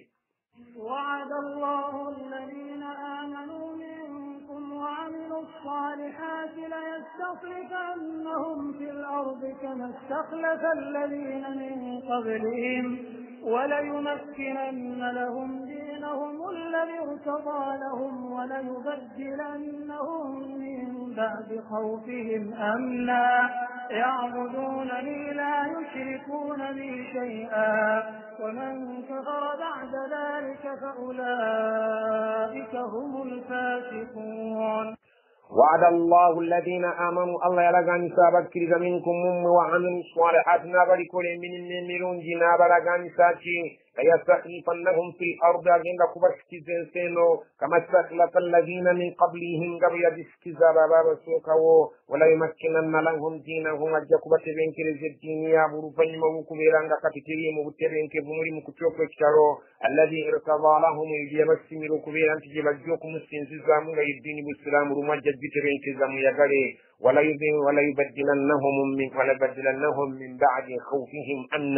وعد الله الذين آمنوا منكم وعملوا الصالحات ليستخلفنهم في الأرض كما استخلف الذين من قبلهم وليمكنن لهم دينهم الذي ارتضى لهم وليبدلنهم من بعد خوفهم أمنا يعبدونني لا يشركون بي شيئا ومن كفر بعد ذلك فأولئك هم الفاسقون وعد الله الذين آمنوا الله يلغاني سابق كريزا منكم وعملوا الصالحات نابري كل من الميرون جي نابرغاني ساتي ليستخلفنهم في الأرض أجنغ كبرسكي سينو كما استخلف الذين من قبلهم قبل يدسكي زبابا سوكاو ولا يمكنن لهم دينهم أجاكبت بينكر الدين يابرو فنمو كبيران كتكري مبترين كبمري مكتوك اكتارو الذي ارتضى لهم يجيب السمير كبيران تجيب الجوك مسكين سزامو يدين بالسلام رمجد بترين كزامو يغري ولا يبدلنهم من بعد خوفهم أن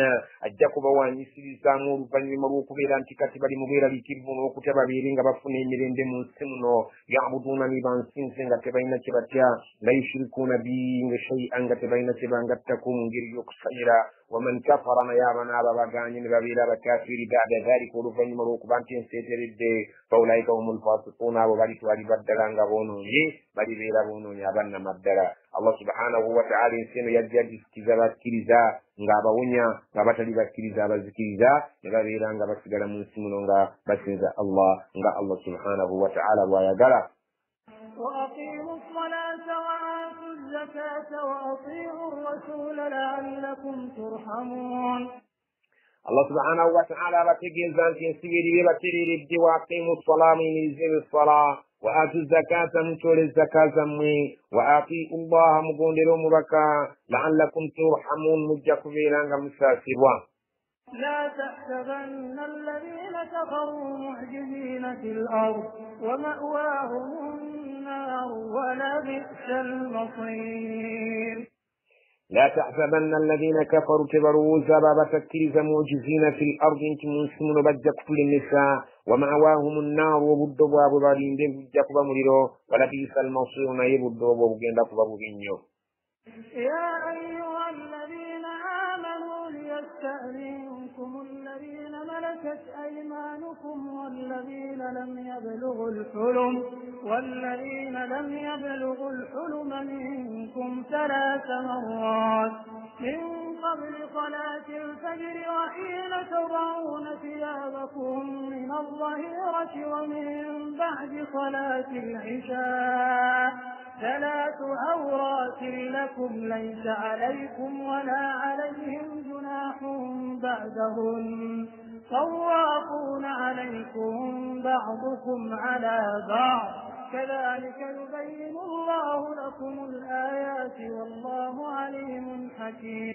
أجاكب وانيسي سامور بني مروك بيران تكتبالي مغيرا لكبون وكتب بيرين غبفني ميرين دمون سمنو يعبدونني بانسين سنغا تبين تبتيا لا يشركون بي شيئا تبين تبان تكون غير خيرا ومن كفر يابنا بابغاني بابيلا بكافر بعد ذلك ورفني مروك بانتين سيترد فأولئك هم الفاسقون وبارك واري بدلان غبونو bari bera bono yabanna maddara Allah subhanahu wa ta'ala inseno yajjaji kizaba kiriza ngaba wonya ngaba tali bakiriza bazikiriza ngabera ngaba sigala munsi munonga basinza Allah subhanahu wa ta'ala wayagala وأقيموا الصلاة وآتوا الزكاة وأطيعوا الرسول لعلكم ترحمون الله سبحانه وتعالى بتجي زانتين سيري بتري ردي وأقيموا الصلاة من يزيد الصلاة وآتوا الزكاة من طول الزكاة مي وآتوا الله مقندروا مبكا لعلكم ترحمون مجاكبيرا مساسبوا لا تحسبن الذين كفروا معجزين في الأرض ومأواهم النار ولبئس المصير لا تحسبن الذين كفروا كبروا سبب تكريز معجزين في الأرض انتم مسلمون بجك كل النساء ومأواهم النار وبدوا أبو ظالين دين بجك بمريرو ولبئس المصير يبدوا أبو بجندك أبو بنيو يا أيها الذين آمنوا ليستأذنكم الذين ملكت أيمانكم والذين لم يبلغوا الحلم منكم 3 مرات من قبل صلاة الفجر وحين تضعون ثيابكم من الظهيرة ومن بعد صلاة العشاء 3 عورات لكم ليس عليكم ولا عليهم جناح بعدهن طوافون عليكم بعضكم على بعض كذلك يبين الله لكم الآيات والله عليم حكيم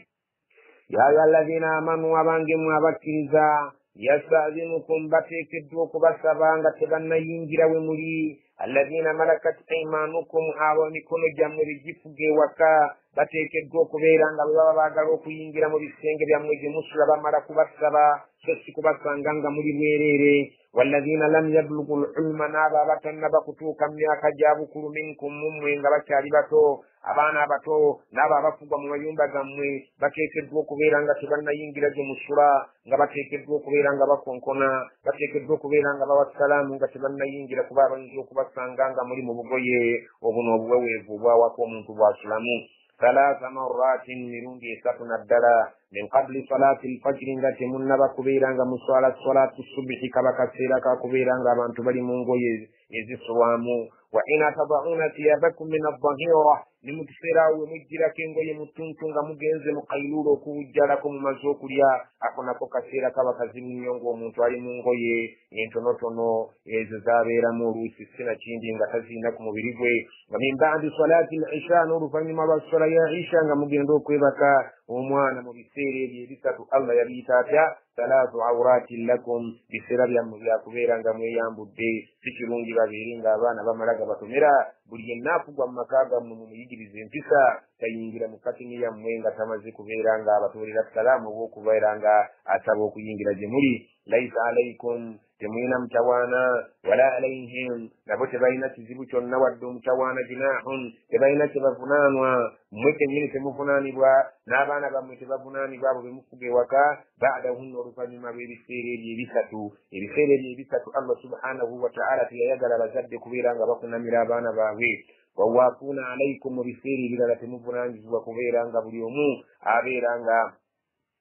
يا أيها الذين آمنوا وبانجم وبكرزا يستأذنكم بتكدوك بسبانغ تبنى ينجر ومري الذين ملكت أيمانكم آوانكم جمر جفق وكا bateekeddwa okubeera nga bwe baba baagala okuyingira mu bisenge byammwe gye musula bamala kubasaba so si kubasanga nga muli bwereere. walladhina lam yablughu lulma, n'abo abatannaba kutuuka mu myaka gya bukulu minkum mummwe nga bakyali bato, abaana abato n'abo abafugwa mu mayumba gammwe bateekeddwa okubeera nga tebannayingira gye musula, nga bateekeddwa okubeera nga bakonkona, bateekeddwa okubeera nga bawa salaamu nga tebannayingira kuba abayinza okubasanga nga muli mu bugoye obuno obuweweevu obwawaka omuntu bw'asulamu. ثلاث مرات mirundi esatu naddala min qabli salati alfajiri nga temunnaba kubeera nga muswala salatu subihi kaba kaseera kakubeera nga abantu bali mu ngoye ezisulwamu. wa ina tadauna thiyabakum min adhahira, ne mu kiseera awo mujjirako engoye mu ttuntu nga mugenze mu kayluula okuwujjalako mumaze okulya, ako nako kaseera kaba kazibu nnyo ng'omuntu ali mu ngoye entonotono ezo zaabeeramu oluusi sinakindi nga taziina ku mubiri gwe. nga min ba'di salati al-isha, n'oluvannyuma lwa swala ya isha nga mugenda okwebaka omwana mu biseera ebyo ebisatu Allah yabiyita atya salaatu awratin lakum, biseera byammwe byakubeera nga mweyambudde. si kirungi babeere ng'abaana bamala gabatomera, buli yenna afugwa mu maka gammwe mumuyigiriza empisa, tayingira mu katini yammwe nga tamaze kubeera nga abatoolera salaamu obw'okubeera nga asaba okuyingira gye muli. laisa alaikum, temulina mutawaana, wala alaihim, nabo tebalina kizibu kyonna wadde omutawaana jinahun, tebalina kyebavunaanwa. mmwe kennyini temuvunaanibwa, n'abaana bammwe tebavunaanibwa abo be mufuga ewaka. ba'dahunna, oluvannyuma lw'ebiseera ebyo ebisatu. ebiseera ebyo ebisatu Allah subhanahu wa ta'ala teyayagala bazadde kubeera nga bakunamira abaana baabwe. wawaafuuna alaikum, mu biseera ebirala temuvunaanyizibwa kubeera nga buli omu abeera nga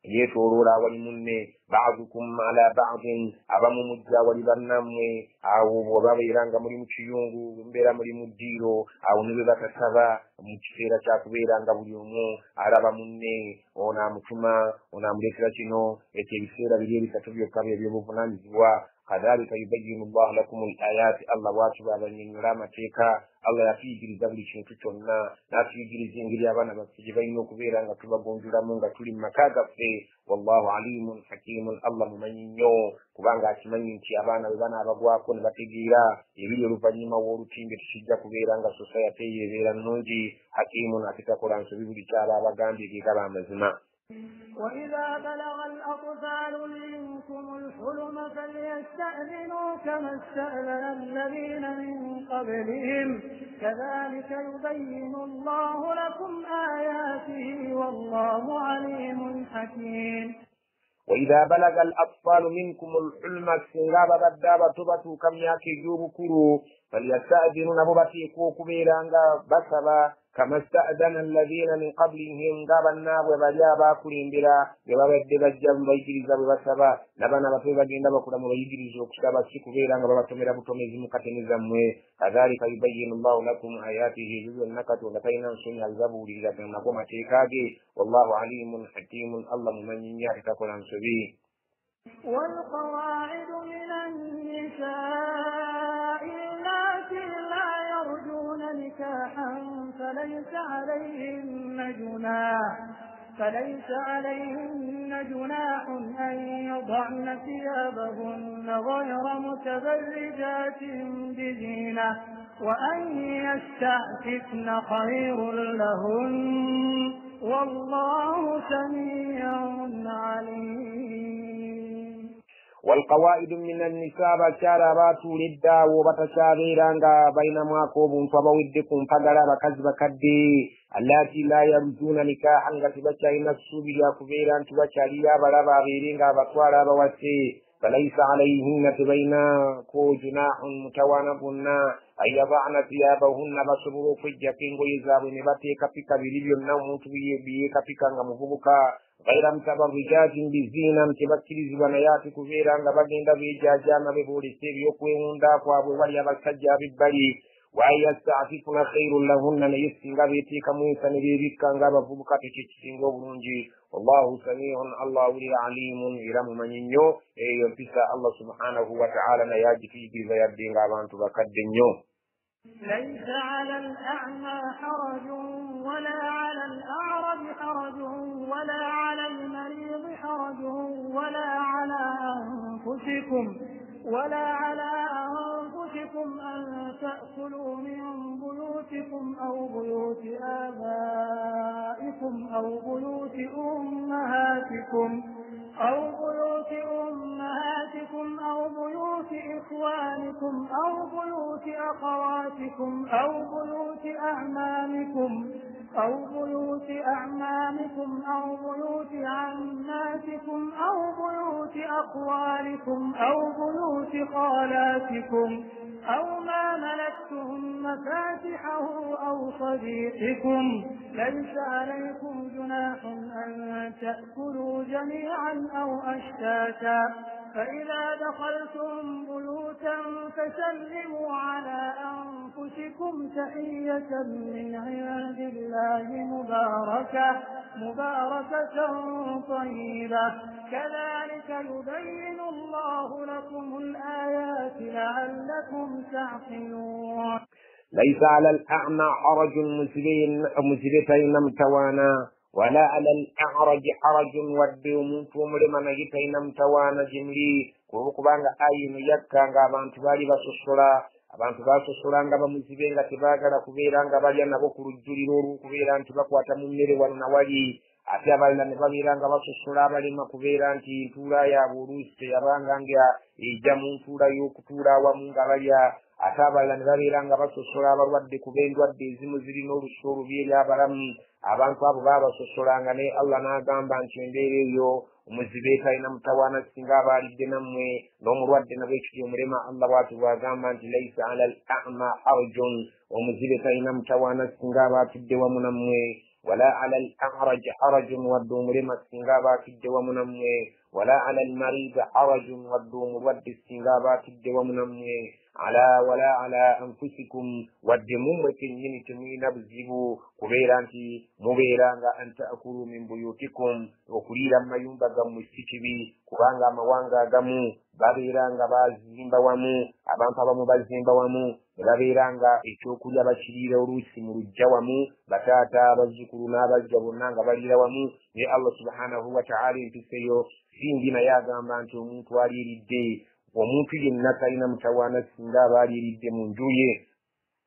yeetooloola awali munne. ba'dukum ala ba'din, abamu mujja awali bannammwe. awo bw'obabeera nga muli mu kiyungu, mbeera muli mu ddiiro, awo ne bwe batasaba mu kiseera kya kubeera nga buli omu alaba munne, ono amutuma, ono amuleetera kino. ekyo ebiseera biri ebisatu byokka by'obuvunaanyizibwa. kadhalika yubayyinu llahu lakum al-ayati, Allah bw'ati bw'abannyonnyola amateeka. Allah yatuyigiriza buli kintu kyonna, n'atuyigiriza engeri abaana baffe gye balina okubeera nga tubagonjulamu nga tuli mu maka gaffe. wallahu alimun hakimun, Allah mumanyi nnyo kubanga akimanyi nti abaana bwe banaabagwako ne bategeera ebiri oluvannyuma w'olutimbe tukijja kubeera nga society yeebeera nnungi. hakimun, ate takola nsobi buli kyaba abagambye ge gaba amazima. وإذا بلغ الأطفال منكم الحلم فليستأذنوا كما استأذن الذين من قبلهم كذلك يبين الله لكم آياته والله عليم حكيم. وإذا بلغ الأطفال منكم الحلم السنغاب بدابة تبتو كم ياكي جوبكرو فليستأذنوا نبوبتيكو كبيرانغا بسبا كما استأذن الذين من قبلهم غابنا وبجابا كليندرا وبابد بجاب بيجريزا بسبا نبنا بسبا جندا بكرا مبيجريزو كسبا سيكبيرانغا بابتمرا بطميزي مكتنزمwe كذلك يبين الله لكم آياته جزء النكت ولكينا سنع الزبور إذا كنكم أتيكاجي والله عليم حكيم الله من يعتقل عن سبيل. والقواعد من النساء اللاتي لا يرجون نكاحا فليس عليهن جناح أن يضعن ثيابهن غير متبرجات بزينة وأن يستعففن خير لهن والله سميع عليم. والقواعد من النساء بشارات للدا وبتشابيرانغا بينما كوبون فبودكم فغرا بكذب كدي التي لا يرجون نكاحا غتبچاين السوبيا كبيران تبچاليا برابا بيرينغا بطوارا بواسي فليس عليهن تبينا كو جناح متوانبن أن يضعن ثيابهن بصبروا في الجاكين ويزاب نباتي كفيكا بليبيون نوم بيه كفيكا مفبوكا غير متبرجات بزينة تبكري زبنيات كبيرا غبغين بيجاجانا ببولي سيريو كويندا كوابو وليا بكسجا بالبري وأن يستعففن خير لهن نيسنغا بيتي كمويسا نبيبكا غبفبوكا تشيشنغو برونجي والله سميع الله ولي عليم إرم من ينيو ينفسا الله سبحانه وتعالى نياجي في بيزيادين غابان تبكدنيو. ليس على الأعمى حرج ولا على الأعرج حرج ولا على المريض حرج ولا على أنفسكم أن تأكلوا من بيوتكم أو بيوت آبائكم أو بيوت أمهاتكم أو بيوت إخوانكم أو بيوت أخواتكم أو بيوت أعمامكم أو بيوت عماتكم أو بيوت أخوالكم أو بيوت خالاتكم أو ما ملكتم مفاتحه أو صديقكم. ليس عليكم جناح أن تأكلوا جميعا أو أشتاتا، فإذا دخلتم بيوتا فسلموا على أنفسكم تحية من عند الله مباركة طيبة، كذلك يبين الله لكم الآيات لعلكم تعقلون. ليس على الأعمى حرج مسلتين متوانا ولا على الأعرج حرج ودهم فمرمى نجتين متوانا جملي kubanga ayinu yakkanga abantu bali basosola nga bamuzibe nga tebaagala kubeera nga balya nabo ku lujjuliro olw'okubeera nti bakwata mu mmere wano na wali, ate abalala ne babeera nga basosola abalema kubeera nti ntuula yaabwe oluusi teyabanga nga ejja mu ntuula y'okutuula awamu nga balya, ate abalala ne babeera nga basosola abalwadde kuba endwadde ezimu zirina olusu olubi eri abalamu. Abantu abo baabasosolanga naye Allah n'agamba nti embeera eyo omuzibe talina mutawaana singa abaalidde nammwe n'omulwadde nabwe ekityo omulema Allah bw'ati bw'agamba nti laisa ala al-a'ma harajun, omuzibe talina mutawaana singa abaatidde wamu nammwe, wala ala al-a'raj harajun wadde omulema singa abaatidde wamu nammwe, wala ala al-marid harajun wadde omulwadde singa abaatidde wamu nammwe, wala ala anfusikum wadde mumwe kennyini temulina buzibu kubeera nti mubeeranga an ta'kulu min buyutikum, okuliira mu mayumba gammwe si kibi, kubanga amawanga agamu babeeranga bazimba wamu, abantu abamu bazimba wamu ne babeeranga ekyokulya bakiriira oluusi mu lujja wamu, bataata abazzukulu n'abajja bonna nga baliira wamu. Naye Allah subhanahu wa ta'ala empiseyo sindi naye agamba nti omuntu aliiridde, omuntu yenna talina mutawaana singa aba aliiridde mu nju ye.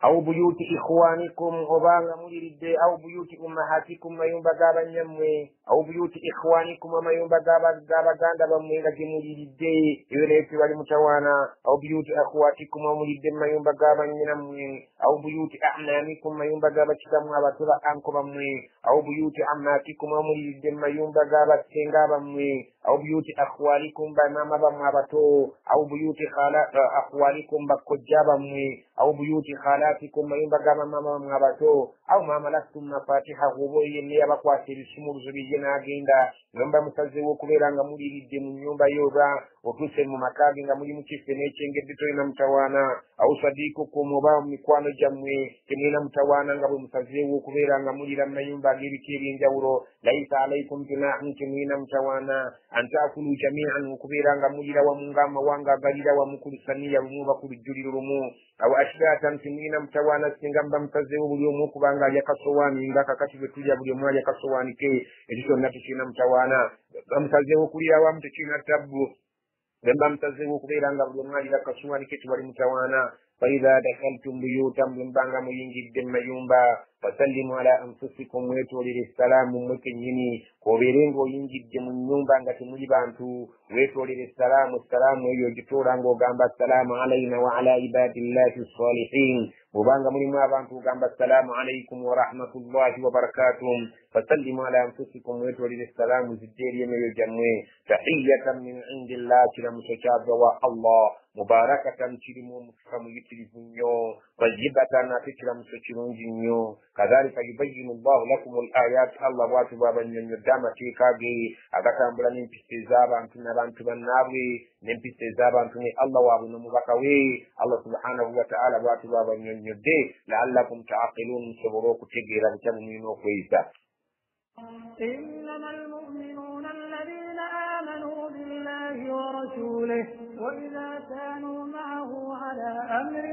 Aw buyuti ikhwanikum, obanga muliridde, aw buyuti ummahatikum, mayumba g'abanyammwe, aw buyuti ikhwanikum, amayumba g'abaganda bammwe nga gye muliridde, eyo naye tewali mutawaana. Aw buyuti akhwatikum, mulidde mu mayumba g'abanyinammwe, aw buyuti a'mamikum, mayumba g'abakitammwe abato ba anko bammwe, aw buyuti ammatikum, mulidde mu mayumba g'abasenga bammwe, aw buyuti akhwalikum, bamaama bammwe abato, aw buyuti akhwalikum, bakkojja bammwe, aw buyuti khalatikum, mayumba g'abamaama bammwe abato, aw ma malaktum mafatihahu, oba yenna yabakwasa ebisumuluzo bye n'agenda nomba musazeewo okubeera nga muliiridde mu nnyumba yo, oba otuuse mu maka ge nga muli mu kiffe n'ekyengedde tolina mutawaana. Aw sadiikukum, oba mu mikwano gyammwe temulina mutawaana nga bwe musazeewo okubeera nga mulira mu mayumba ag'ebika eby'enjawulo. Laisa alaikum junahun, temulina mutawaana an taakulu jamian, okubeera nga mulira wamu ng'amawanga agalira wamu ku lusaniya lumu oba ku lujjuliro lumu. Aw ashtaatan, temulina mutawaana singa muba musazeewo buli omu okubanga alya kasowaani nga kakati bwe tulya buli omu alya kasowaani ke, ekyo kyonna tekirina mutawaana. Bamusazeewo okulira awamu tekirina tabbu, bwe muba musazeewo okubeera nga buli omu alira kasowaani ke tewali mutawaana. Faidha dakhaltum buyutan, bwe mubanga muyingidde mu mayumba, fasallimu ala anfusikum, mwetoolere essalaamu mmwe kennyini. K'obeere ng'oyingidde mu nnyumba nga temuli bantu, weetoolere essalaamu. Essalaamu eyo ogitoola ng'ogamba assalaamu alayna wa ala ibadillahi salihin. Bw'obanga mulimu abantu ogamba assalaamu alaykum wa rahmatullahi wa barakatuh. Fasallimu ala anfusikum, mwetoolere essalaamu zidde eri emyoyo gyammwe. Tahiyatan min indillah, kiramuso kyava wa Allah, mubarakatan, kirimu omukisa muyitirivu nnyo, tayyibatan, ate kiramuso kirungi nnyo. Kadhalika yubayyinu Allahu lakum al-ayat, Allah bw'ati bw'abannyonnyodde amateeka ge agatambula n'empisa ez'abantu n'abantu bannaabwe, n'empisa ez'abantu ne Allah waabwe n'omubaka we. Allah subhanahu wa ta'ala bw'ati bw'abannyonnyodde la'allakum ta'qilun, musobole okutegeera butya bwe mulina okweyisa. إنما المؤمنون الذين آمنوا بالله ورسوله وإذا كانوا معه على أمر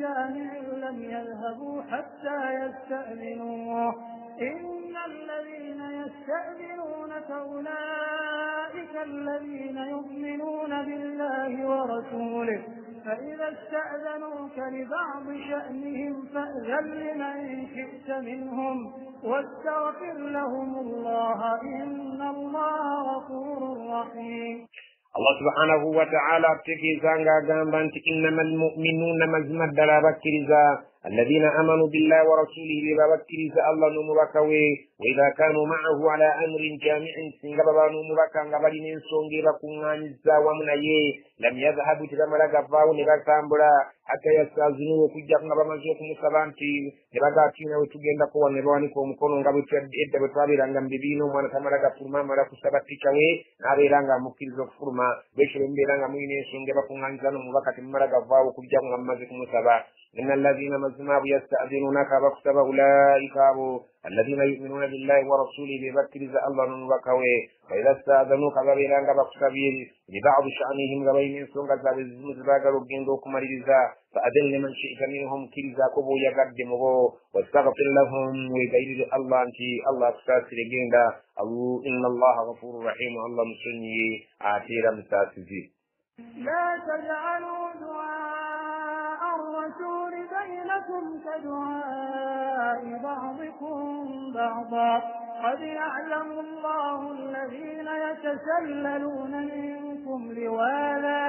جامع لم يذهبوا حتى يستأذنوه. إن الذين يستأذنونك أولئك الذين يؤمنون بالله ورسوله، فإذا استأذنوك لبعض شأنهم فأذن لمن شئت منهم واستغفر لهم الله إن الله غفور رحيم. Allah subhanahu wa ta'ala tekizanga gamba nti innamal mu'minuna mazima ddala abakkiriza alladhina amanu billahi wa rasulihi babakkiriza Allah n'omubaka we wa idha kanu ma'ahu ala amrin jami'in singa baba n'omubaka nga balina ensonga ebakuŋŋaanyizza wamu naye lam yadhhabu tebamala gavaawo ne batambula hatta yastazinu okujja nga bamaze okumusaba nti ne bagatiina we tugendako wano ne bawanika omukono nga edda bwe twabeeranga mu bibiina omwana tamala gafuluma amala kusaba tica we n'abeera nga amukkiriza okufuluma bekyo bwe mubeera nga mulina ensonga ebakuŋŋaanyiza n'omubaka temumala gavaawo okujja nga mumaze kumusaba inna alladhina mazima bwe yasta'dhinunaka abakusaba ulaika abo alladhina yu'minuna billahi wa rasulihi bebakkiriza Allah n'omubaka we fa idha sta'dhanuka babeera nga bakusabye liba'di sha'nihim nga balina ensonga zaabwe zizimu ze baagala okugenda okumaliriza fa adhin liman shi'ta minhum kkirizaako b'oyagadde mu bo wastaghfir lahum weegayirire Allah nti Allah akusaasire genda inna allaha ghafurur rahim Allah musonyiye ate era musaasizi. لا تجعلوا دعاء الرسول بينكم كدعاء بعضكم بعضا قد يعلم الله الذين يتسللون منكم لواذا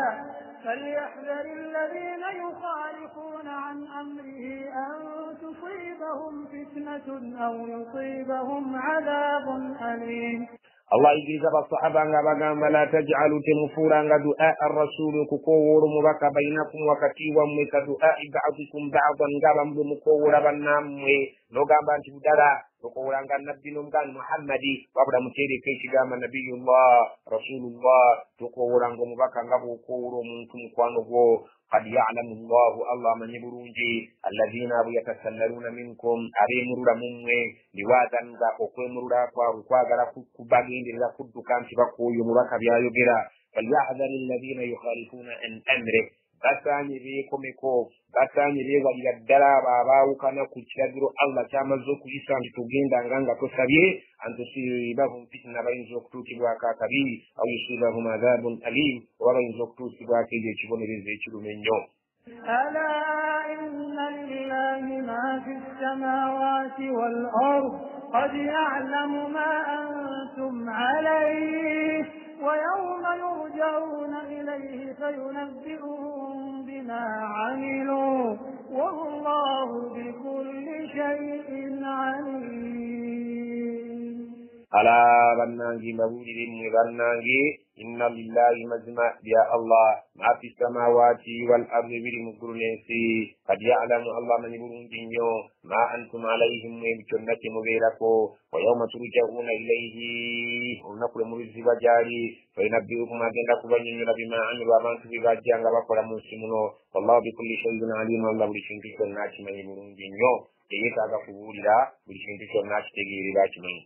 فليحذر الذين يخالفون عن أمره أن تصيبهم فتنة أو يصيبهم عذاب أليم. Allah igiriza basahaba nga bagamba la taj'alu temufuranga du'a ar-rasul kukoworo mubaka bainakum wakati wammwe ka du'a ba'dikum ba'dan ngaba mbe mukowora bannamwe nogamba nti budala okowolanga nabbi n'omugani Muhammadi wabula muteereka ekigamba nabiyullah rasulullah tokowolanga omubaka nga bw'okowora omuntu mukwano gwo قد يعلم الله الله من يبرونجي الذين يتسللون منكم أبيمرون ممwe liwaadanga okwemurula kwabwe kwagala kubagenderera kudduka nti bakooye omubaka byayogera falyahdhari alladhina yukhalifuna an amri basaanye beekomeko basaanye beewalira ddala abo abaawukana ku kiragiro Allah kyamaze okuyisa nti tugendanga nga tosabye antusibahum fitna bayinza okutuukibwako akabi aw yusibahum adhabun alim oba bayinza okutuukibwako ekyo ekibonerezo ekiruma ennyo. ألا إن لله ما في السماوات والأرض قد يعلم ما أنتم عليه ويوم يرجعون إليه فينبئهم بما عملوا والله بكل شيء عليم. ألا بنانجي مبولي بنانجي إن لله مزمع يا الله ما في السماوات والأرض بالمقرنسي قد يعلم الله من يبرون جنيو ما أنتم عليهم ويبتنك مبيركو ويوم ترجعون إليه ونقل مرزي وجاري فينبئكم أجنك بنينا بما عملوا وما تبقى جانغ بقر مسلمون والله بكل شيء عليم الله برشنك الناس من يبرون جنيو إيه تاغا فبولي لا برشنك الناس تغيري باكمين.